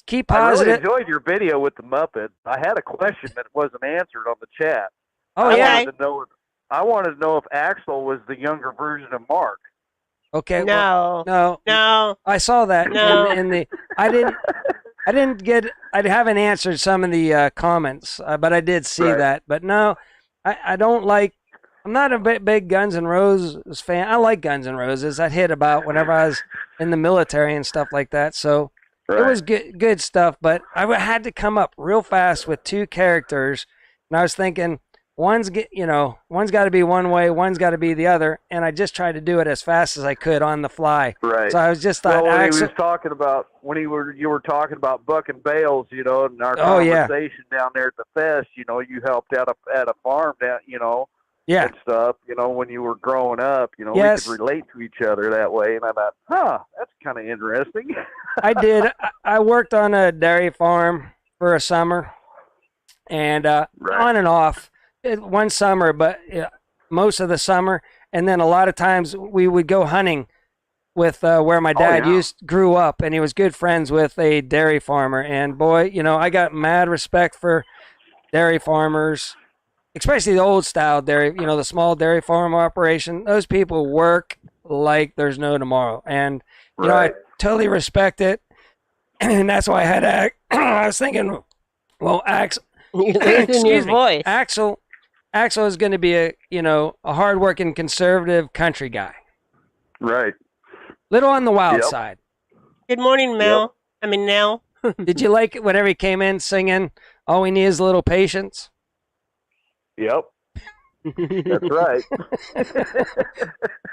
S2: keep positive.
S6: I really enjoyed your video with the Muppet. I had a question that wasn't answered on the chat.
S2: Oh,
S6: I wanted to know if Axel was the younger version of Mark.
S2: Okay.
S1: No.
S2: I saw that.
S1: No.
S2: I haven't answered some of the comments, but I did see that. But no, I don't like. I'm not a big Guns N' Roses fan. I like Guns N' Roses. I'd hit about whenever I was in the military and stuff like that. So it was good stuff. But I had to come up real fast with two characters, and I was thinking. One's got to be one way, one's got to be the other, and I just tried to do it as fast as I could on the fly.
S6: Right.
S2: So I was just thought.
S6: Well, you were talking about bucking bales, in our conversation down there at the fest. You helped out at a farm down, and stuff. When you were growing up, we could relate to each other that way. And I thought, that's kind of interesting.
S2: I did. I worked on a dairy farm for a summer, and on and off. One summer, but most of the summer, and then a lot of times we would go hunting with where my dad grew up, and he was good friends with a dairy farmer. And boy, I got mad respect for dairy farmers, especially the old style dairy. The small dairy farm operation. Those people work like there's no tomorrow, and I totally respect it. And that's why I had I was thinking, well, Axel.
S1: Excuse me, voice.
S2: Axel is going to be a hardworking conservative country guy.
S6: Right.
S2: Little on the wild side.
S1: Good morning, Mel. I mean, Nell.
S2: Did you like it whenever he came in singing, "All we need is a little patience"?
S6: Yep. That's right.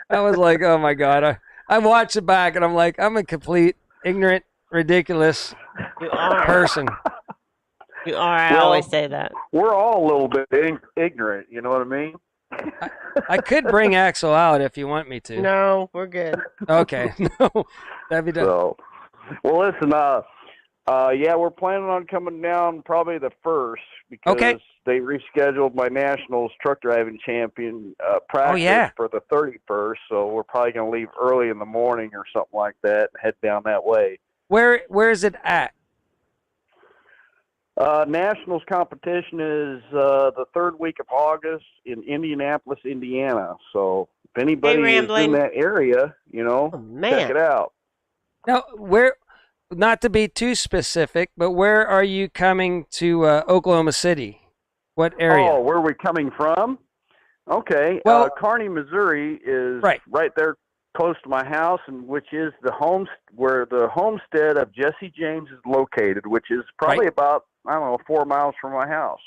S2: I was like, oh my God. I watched it back and I'm like, I'm a complete ignorant, ridiculous person.
S1: You are. I always say that.
S6: We're all a little bit ignorant. You know what I mean?
S2: I could bring Axel out if you want me to.
S1: No, we're good.
S2: Okay. No, that'd be done.
S6: So, well, listen. We're planning on coming down probably the 1st because they rescheduled my nationals truck driving champion practice for the 31st. So we're probably going to leave early in the morning or something like that and head down that way.
S2: Where is it at?
S6: Nationals competition is the 3rd week of August in Indianapolis, Indiana. So if anybody is in that area, check it out.
S2: Now, not to be too specific, but where are you coming to Oklahoma City? What area?
S6: Oh, where are we coming from? Okay.
S2: Well,
S6: Kearney, Missouri is right there close to my house, and which is where the homestead of Jesse James is located, which is probably about, I don't know, 4 miles from my house.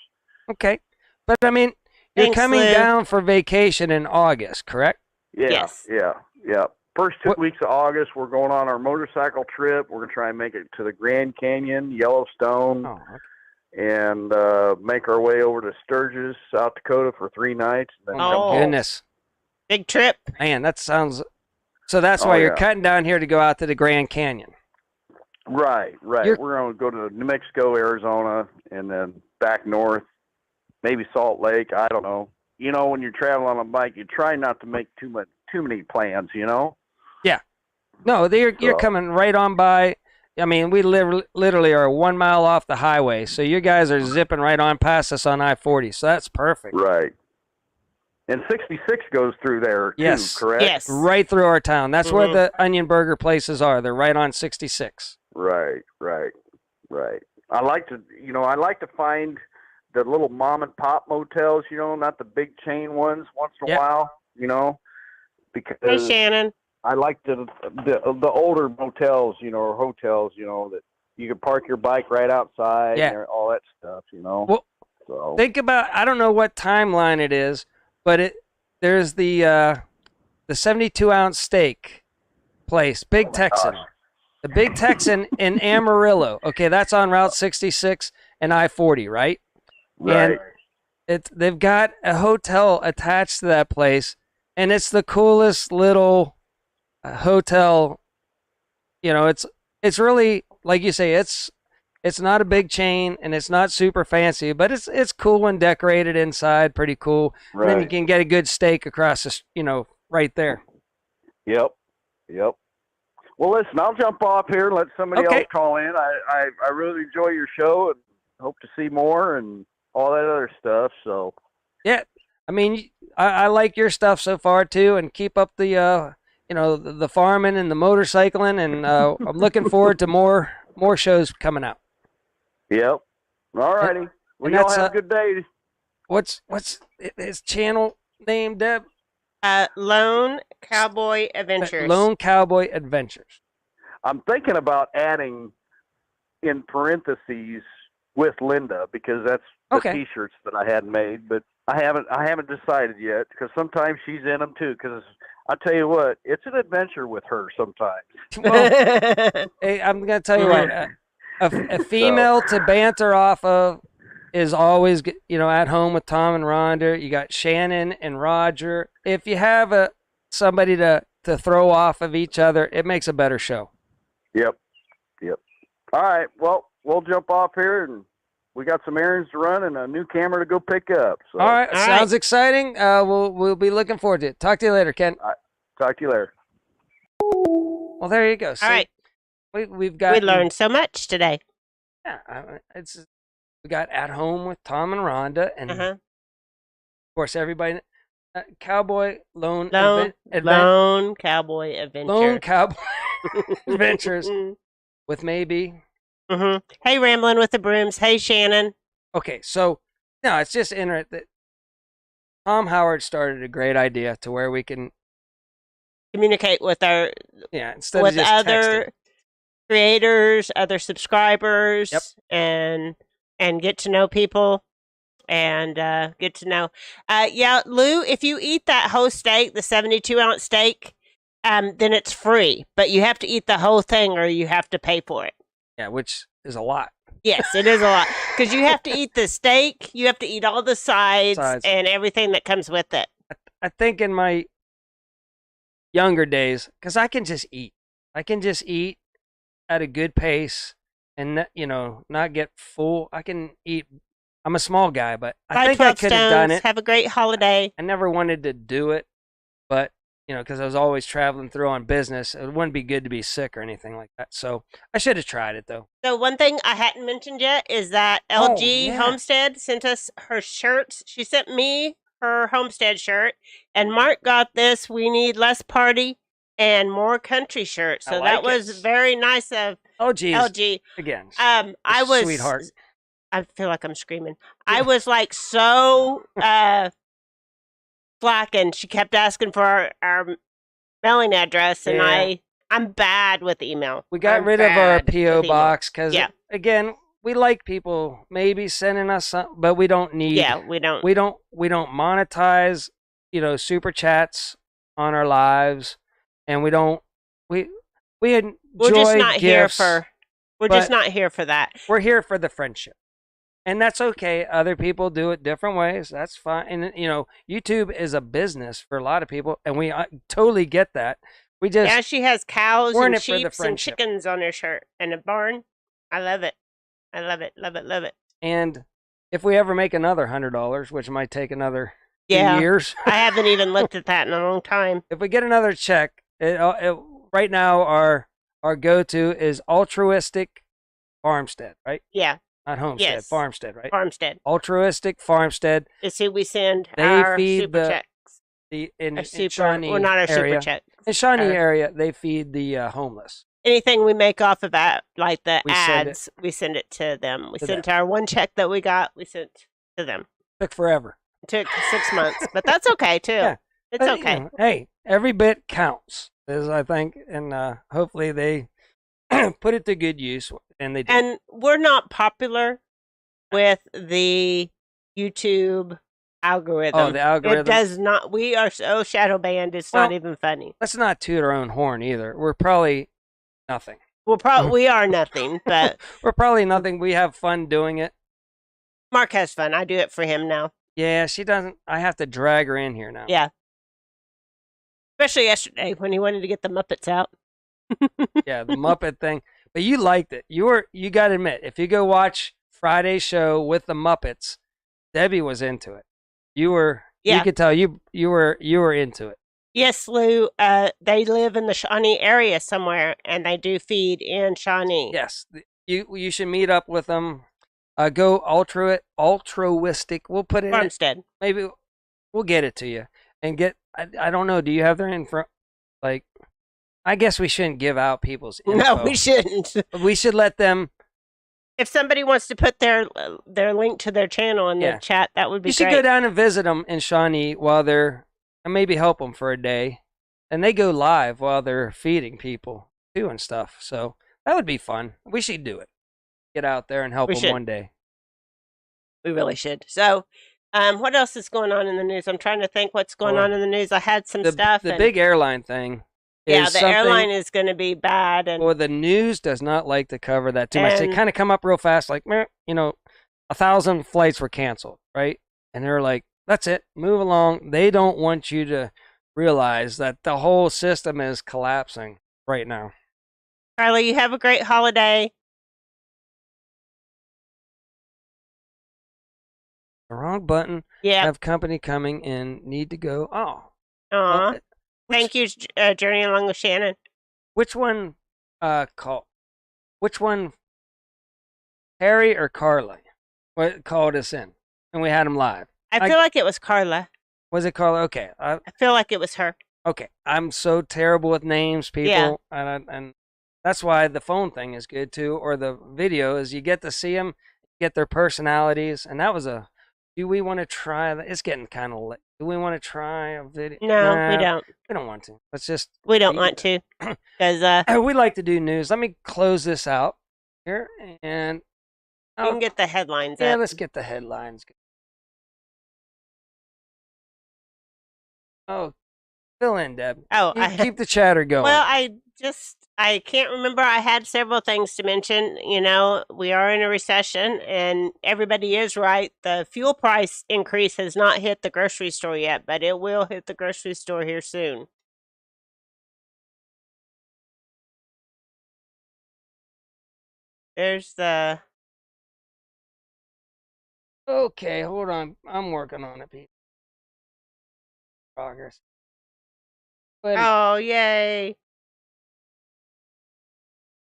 S2: Okay. But I mean, you're coming down for vacation in August, correct?
S6: Yeah.
S1: Yes.
S6: Yeah. First 2 weeks of August, we're going on our motorcycle trip. We're going to try and make it to the Grand Canyon, Yellowstone, and make our way over to Sturgis, South Dakota for 3 nights. And then come home.
S2: Goodness.
S1: Big trip.
S2: Man, that sounds... So that's why you're cutting down here to go out to the Grand Canyon.
S6: Right. We're going to go to New Mexico, Arizona, and then back north, maybe Salt Lake. I don't know. You know, when you're traveling on a bike, you try not to make too many plans, you know?
S2: Yeah. No, you're coming right on by. I mean, we literally are 1 mile off the highway, so you guys are zipping right on past us on I-40, so that's perfect.
S6: Right. And 66 goes through there, too, correct?
S1: Yes.
S2: Right through our town. That's where the onion burger places are. They're right on 66.
S6: Right. I like to find the little mom and pop motels, you know, not the big chain ones once in a while, you know, because
S1: hey, Shannon.
S6: I like the older motels, you know, or hotels, you know, that you can park your bike right outside and all that stuff, you know.
S2: Well, so think about, I don't know what timeline it is, but there's the 72-ounce steak place, Big Texan.
S6: Gosh.
S2: The Big Texan in Amarillo. Okay, that's on Route 66 and I-40, right?
S6: Right.
S2: And they've got a hotel attached to that place, and it's the coolest little hotel. You know, it's really, like you say, it's not a big chain and it's not super fancy, but it's cool and decorated inside, pretty cool. Right. And then you can get a good steak across the, you know, right there.
S6: Yep. Well, listen, I'll jump off here and let somebody else call in. I really enjoy your show and hope to see more and all that other stuff. So
S2: yeah, I mean, I like your stuff so far too, and keep up the you know, the farming and the motorcycling, and I'm looking forward to more shows coming out.
S6: Yep. All righty. Well, y'all have a good day.
S2: What's his channel name, Deb?
S1: Lone Cowboy Adventures.
S2: Lone Cowboy Adventures.
S6: I'm thinking about adding in parentheses with Linda, because that's the T-shirts that I had made, but I haven't decided yet, because sometimes she's in them too. Because I tell you what, it's an adventure with her sometimes.
S2: Well, hey, I'm gonna tell you what, a female to banter off of is always, you know, at home with Tom and Rhonda. You got Shannon and Roger. If you have somebody to throw off of each other, it makes a better show. Yep.
S6: All right. Well, we'll jump off here, and we got some errands to run and a new camera to go pick up. So.
S2: All right. Sounds exciting. We'll be looking forward to it. Talk to you later, Ken.
S6: All right. Talk to you later.
S2: Well, there you go. See,
S1: all right.
S2: We
S1: learned so much today.
S2: Yeah. We got At Home with Tom and Rhonda, and of course everybody. Cowboy Lone
S1: Cowboy Adventures.
S2: Lone Cowboy Adventures with maybe.
S1: Hey, Rambling with the Brooms. Hey, Shannon.
S2: Okay, so no, it's just interesting. Tom Howard started a great idea to where we can
S1: communicate with our
S2: instead of just
S1: other
S2: texting.
S1: Creators, other subscribers, and get to know people. And get to know. Lou, if you eat that whole steak, the 72-ounce steak, then it's free. But you have to eat the whole thing or you have to pay for it.
S2: Yeah, which is a lot.
S1: Yes, it is a lot. Because you have to eat the steak, you have to eat all the sides. And everything that comes with it.
S2: I think in my younger days, because I can just eat. I can just eat at a good pace and, you know, not get full. I can eat. I'm a small guy, but I think I could have done it.
S1: Have a great holiday.
S2: I never wanted to do it, but, you know, because I was always traveling through on business. It wouldn't be good to be sick or anything like that. So I should have tried it, though.
S1: So one thing I hadn't mentioned yet is that LG Homestead sent us her shirts. She sent me her Homestead shirt, and Mark got this We Need Less Party and More Country shirt. So that was very nice of LG.
S2: Again,
S1: I was
S2: sweetheart.
S1: I feel like I'm screaming. I was like so flack, and she kept asking for our mailing address, and I'm bad with email.
S2: We got rid of our P.O. box because, again, we like people maybe sending us something, but we don't need.
S1: Yeah, we don't.
S2: We don't monetize, super chats on our lives, and we don't. We enjoy
S1: We're just not
S2: gifts,
S1: We're just not here for that.
S2: We're here for the friendship. And that's okay. Other people do it different ways. That's fine. And, YouTube is a business for a lot of people, and we totally get that. We just...
S1: Yeah, she has cows and sheep and chickens on her shirt and a barn. I love it. I love it, love it, love it.
S2: And if we ever make another $100, which might take another 2 years...
S1: I haven't even looked at that in a long time.
S2: If we get another check, right now our go-to is Altruistic Farmstead, right?
S1: Yeah.
S2: Not Homestead,
S1: yes.
S2: Farmstead, right?
S1: Farmstead.
S2: Altruistic Farmstead.
S1: It's who we send our super checks.
S2: In Shawnee
S1: well, not our
S2: area.
S1: super checks.
S2: In Shawnee area, they feed the homeless.
S1: Anything we make off of that, like the ads, we send it to them. We sent our one check that we got, we sent to them.
S2: Took forever.
S1: It took 6 months, but that's okay too. Yeah. It's okay.
S2: Hey, every bit counts, I think, and hopefully they put it to good use, and they do.
S1: And we're not popular with the YouTube algorithm.
S2: Oh, the algorithm.
S1: It does not. We are so shadow banned. It's not even funny.
S2: Let's not toot our own horn either. We're probably nothing.
S1: We are nothing, but
S2: we're probably nothing. We have fun doing it.
S1: Mark has fun. I do it for him now.
S2: Yeah, she doesn't. I have to drag her in here now.
S1: Yeah. Especially yesterday when he wanted to get the Muppets out.
S2: Yeah, the Muppet thing. But you liked it. You got to admit, if you go watch Friday's show with the Muppets, Debbie was into it. You could tell you were into it.
S1: Yes, Lou. They live in the Shawnee area somewhere, and they do feed in Shawnee.
S2: Yes, you should meet up with them. Go altruistic. We'll put it
S1: Farmstead.
S2: Maybe we'll get it to you and get. I don't know. Do you have their info? Like, I guess we shouldn't give out people's info.
S1: No, we shouldn't.
S2: We should let them.
S1: If somebody wants to put their link to their channel in the chat, that would be great.
S2: You should go down and visit them in Shawnee while they're, and maybe help them for a day. And they go live while they're feeding people too and stuff. So that would be fun. We should do it. Get out there and help them one day.
S1: We really should. So, what else is going on in the news? I'm trying to think what's going on in the news. I had some stuff.
S2: The big airline thing.
S1: Yeah, the airline is going to be bad.
S2: Well, the news does not like to cover that too much. They kind of come up real fast, like, 1,000 flights were canceled, right? And they're like, that's it, move along. They don't want you to realize that the whole system is collapsing right now.
S1: Carly, you have a great holiday.
S2: The wrong button.
S1: Yeah.
S2: Have company coming in. Need to go. Oh.
S1: Aw. Thank you, Journey Along with Shannon.
S2: Which one Which one, Harry or Carly? What called us in? And we had them live.
S1: I feel like it was Carla.
S2: Was it Carla? Okay.
S1: I feel like it was her.
S2: Okay. I'm so terrible with names, people. Yeah. And that's why the phone thing is good too, or the video, is you get to see them, get their personalities. And that was do we want to try that? It's getting kind of late. Do we want to try a video?
S1: No, we don't.
S2: We don't want to. Let's just.
S1: We don't want to. Because
S2: we like to do news. Let me close this out here. And
S1: you can get the headlines
S2: up.
S1: Yeah,
S2: let's get the headlines. Oh, fill in, Deb.
S1: Oh,
S2: keep the chatter going.
S1: Well, I can't remember. I had several things to mention. You know, we are in a recession, and everybody is right. The fuel price increase has not hit the grocery store yet, but it will hit the grocery store here soon. There's the...
S2: Okay, hold on. I'm working on it, people. Progress.
S1: Oh, yay.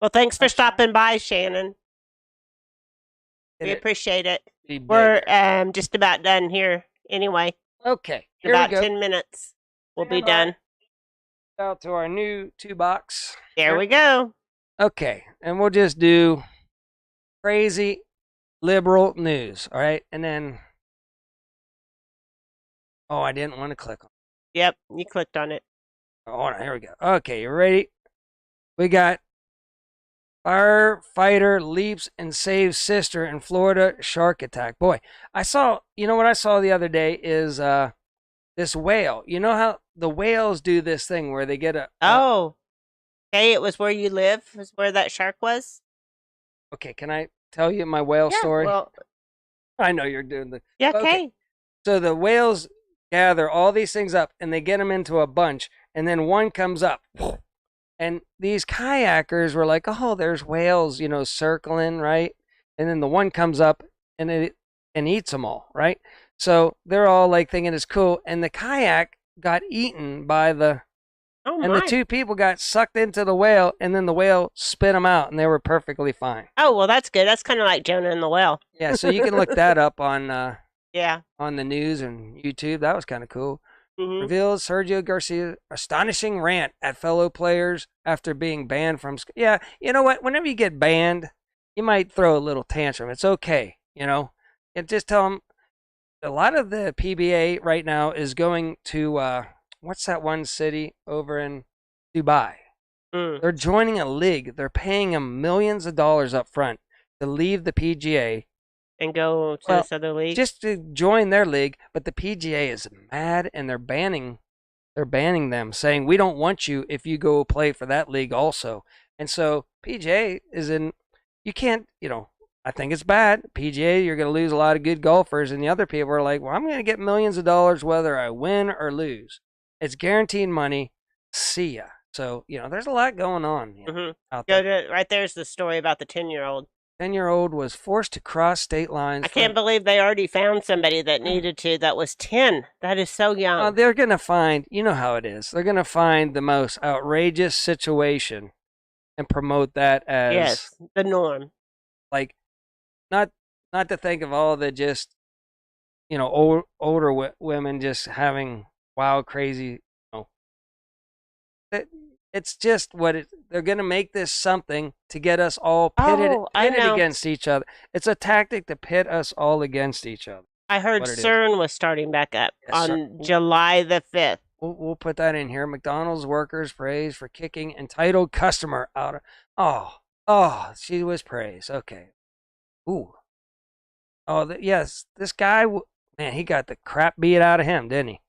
S1: Well, thanks for stopping by, Shannon. We appreciate it. We're just about done here anyway.
S2: Okay.
S1: In about 10 minutes, we'll be done.
S2: Out to our new 2-box.
S1: There we go.
S2: Okay. And we'll just do crazy liberal news. All right. And then Oh, I didn't want to click on it.
S1: Yep, you clicked on it.
S2: Oh, here we go. Okay, you ready? We got firefighter leaps and saves sister in Florida shark attack. Boy, you know what I saw the other day is this whale. You know how the whales do this thing where they get
S1: Oh, okay, it was where you live, was where that shark was?
S2: Okay, can I tell you my whale story?
S1: Well,
S2: I know you're doing the...
S1: yeah, okay.
S2: So the whales gather all these things up and they get them into a bunch, and then one comes up. And these kayakers were like, oh, there's whales, circling, right? And then the one comes up and eats them all, right? So they're all like thinking it's cool. And the kayak got eaten by the...
S1: Oh,
S2: and
S1: my.
S2: the two people got sucked into the whale, and then the whale spit them out, and they were perfectly fine.
S1: Oh, well, that's good. That's kind of like Jonah and the whale.
S2: Yeah, so you can look that up on
S1: yeah,
S2: on the news and YouTube. That was kind of cool.
S1: mm-hmm.
S2: Reveals Sergio Garcia's astonishing rant at fellow players after being banned from... Yeah, you know what? Whenever you get banned, you might throw a little tantrum. It's okay, And just tell them a lot of the PBA right now is going to... what's that one city over in Dubai? They're joining a league. They're paying them millions of dollars up front to leave the PGA
S1: and go to this other league.
S2: Just to join their league, but the PGA is mad and they're banning them, saying we don't want you if you go play for that league also. And so PGA is in... You can't, I think it's bad. PGA, you're going to lose a lot of good golfers, and the other people are like, well, I'm going to get millions of dollars whether I win or lose. It's guaranteed money. See ya. So, there's a lot going on out there.
S1: Right there's the story about the 10-year-old.
S2: 10-year-old was forced to cross state lines.
S1: I can't believe they already found somebody that needed to that was 10. That is so young.
S2: They're going to find, you know how it is. They're going to find the most outrageous situation and promote that as...
S1: Yes, the norm.
S2: Like, not to think of all the just, older women just having... wild, crazy, it's just they're going to make this something to get us all pitted against each other. It's a tactic to pit us all against each other.
S1: I heard CERN was starting back up on July the 5th.
S2: We'll put that in here. McDonald's workers praised for kicking entitled customer out of... Oh, she was praised. Okay. Ooh. Oh, yes, this guy, man, he got the crap beat out of him, didn't he?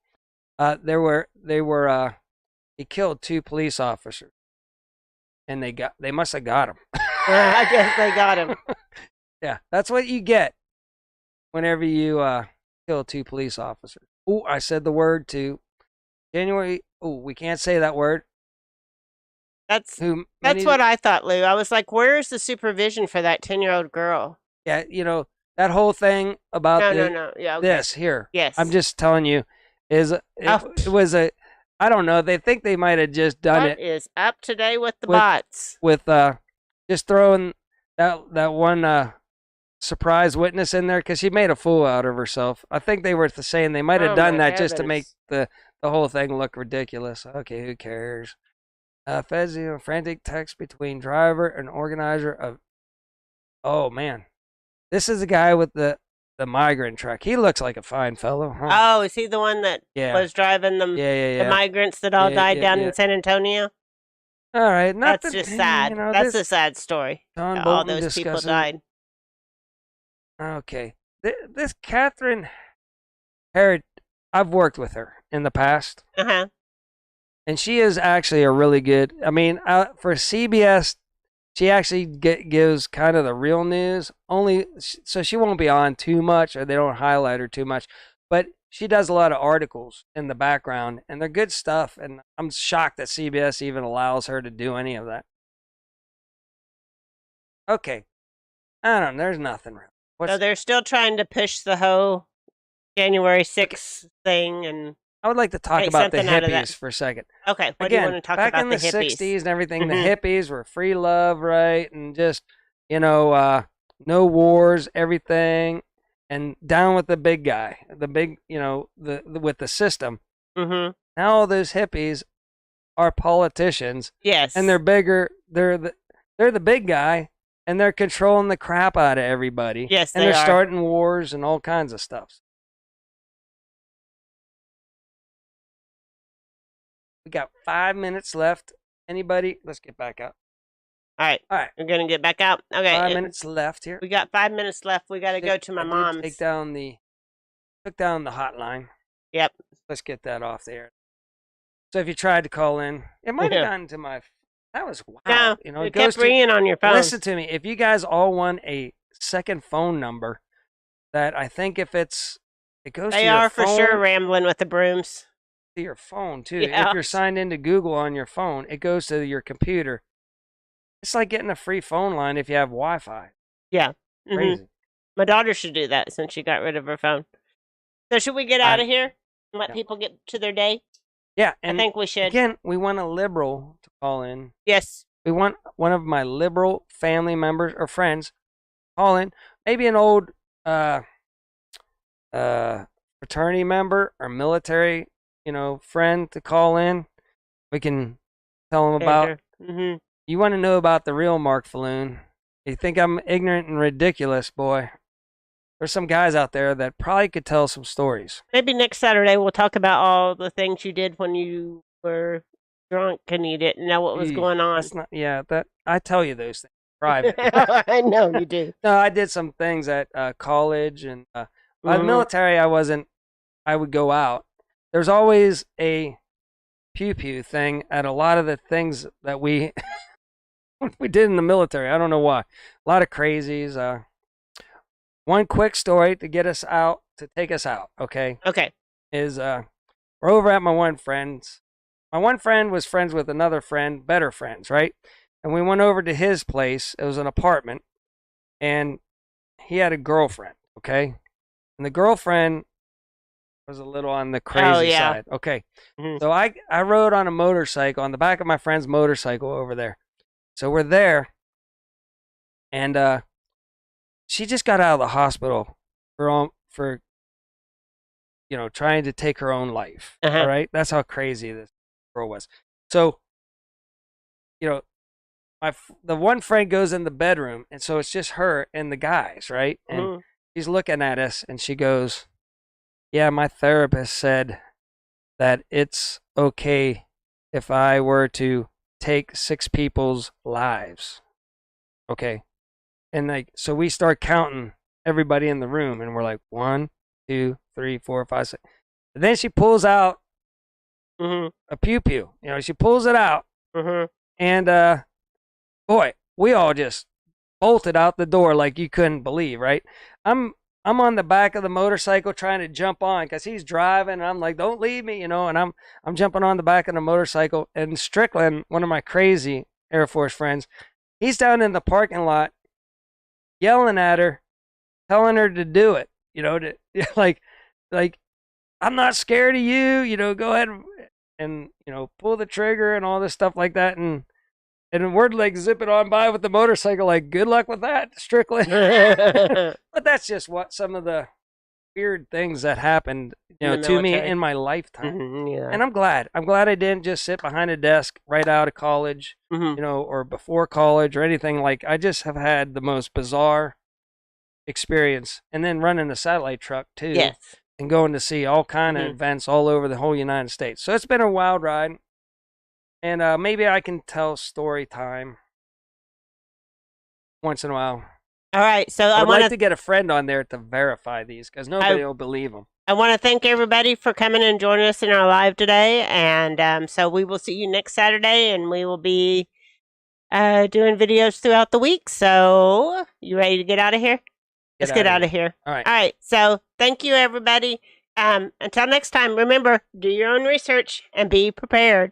S2: He killed 2 police officers, and they must have got him.
S1: I guess they got him.
S2: Yeah, that's what you get whenever you kill 2 police officers. Oh, I said the word to January. Oh, we can't say that word.
S1: That's what I thought, Lou. I was like, where's the supervision for that 10-year-old girl?
S2: Yeah, that whole thing about
S1: no. Yeah, okay.
S2: This here.
S1: Yes.
S2: I'm just telling you. It was a... I don't know. They think they might have just done it.
S1: What is up today with the bots?
S2: With just throwing that one surprise witness in there because she made a fool out of herself. I think they were saying they might have done that just to make the whole thing look ridiculous. Okay, who cares? Feds, frantic text between driver and organizer of... Oh, man. This is the guy with the migrant truck. He looks like a fine fellow. Huh?
S1: Oh, is he the one that was driving them?
S2: Yeah.
S1: The migrants that all died down in San Antonio?
S2: All right.
S1: That's just sad. That's a sad story. All those people died.
S2: Okay. This Catherine Herod, I've worked with her in the past.
S1: Uh-huh.
S2: And she is actually a really good... I mean, for CBS... She actually gives kind of the real news, so she won't be on too much, or they don't highlight her too much. But she does a lot of articles in the background, and they're good stuff. And I'm shocked that CBS even allows her to do any of that. Okay, I don't know. There's nothing real.
S1: So they're still trying to push the whole January 6th thing, and
S2: I would like to talk about the hippies for a second.
S1: Okay, what do you want to talk about the hippies?
S2: Back in the 60s and everything, the hippies were free love, right? And just, no wars, everything, and down with the big guy, the big, with the system.
S1: Mm-hmm.
S2: Now all those hippies are politicians.
S1: Yes.
S2: And they're bigger, they're the big guy, and they're controlling the crap out of everybody.
S1: Yes,
S2: and they're starting wars and all kinds of stuff. We got 5 minutes left. Anybody? Let's get back out.
S1: All right. We're going to get back out. Okay.
S2: 5 minutes left here.
S1: We got 5 minutes left. We got to go to my mom's.
S2: Took down the hotline.
S1: Yep.
S2: Let's get that off there. So if you tried to call in, it might have gotten to my. That was wow.
S1: No, it kept ringing on your phone.
S2: Listen to me. If you guys all want a second phone number, that I think if it goes to your phone. They are
S1: for sure rambling with the brooms.
S2: To your phone too. Yeah. If you're signed into Google on your phone, it goes to your computer. It's like getting a free phone line if you have Wi-Fi.
S1: Yeah. Crazy. My daughter should do that since she got rid of her phone. So should we get out of here and let people get to their day?
S2: Yeah, and
S1: I think we should.
S2: Again, we want a liberal to call in.
S1: Yes.
S2: We want one of my liberal family members or friends call in. Maybe an old fraternity member or military, friend to call in. We can tell them about.
S1: Mm-hmm.
S2: You want to know about the real Mark Falloon. You think I'm ignorant and ridiculous, boy. There's some guys out there that probably could tell some stories.
S1: Maybe next Saturday we'll talk about all the things you did when you were drunk and you didn't know what was going on.
S2: That's not, that I tell you those things private.
S1: I know you do.
S2: No, I did some things at college and by the military. I would go out. There's always a pew-pew thing at a lot of the things that we we did in the military. I don't know why. A lot of crazies. One quick story to get us out, to take us out, okay?
S1: Okay.
S2: Is we're over at my one friend's. My one friend was friends with another friend, better friends, right? And we went over to his place. It was an apartment, and he had a girlfriend, okay? And the girlfriend was a little on the crazy side, okay? Mm-hmm. So I rode on a motorcycle, on the back of my friend's motorcycle over there. So we're there, and she just got out of the hospital for trying to take her own life. Uh-huh. All right, that's how crazy this girl was. So, the one friend goes in the bedroom, and so it's just her and the guys, right? And she's looking at us, and she goes, "Yeah, my therapist said that it's okay if I were to take 6 people's lives." Okay. And so we start counting everybody in the room, and we're like 1, 2, 3, 4, 5, 6. And then she pulls out a pew-pew. She pulls it out, and boy, we all just bolted out the door like you couldn't believe, right? I'm on the back of the motorcycle trying to jump on because he's driving, and I'm like, "Don't leave me," and I'm jumping on the back of the motorcycle. And Strickland, one of my crazy Air Force friends, he's down in the parking lot, yelling at her, telling her to do it, like, "I'm not scared of you, go ahead and pull the trigger," and all this stuff like that. And we're like zipping on by with the motorcycle, like, "Good luck with that, Strickland." But that's just some of the weird things that happened, to me in my lifetime. And I'm glad I didn't just sit behind a desk right out of college, or before college or anything. Like, I just have had the most bizarre experience, and then running a satellite truck too.
S1: Yes.
S2: And going to see all kind of events all over the whole United States. So it's been a wild ride. And maybe I can tell story time once in a while.
S1: All right, so
S2: I would like to get a friend on there to verify these because nobody will believe them.
S1: I want to thank everybody for coming and joining us in our live today. And so we will see you next Saturday, and we will be doing videos throughout the week. So you ready to get out of here? Let's get out of here.
S2: All right.
S1: All right, so thank you, everybody. Until next time, remember, do your own research and be prepared.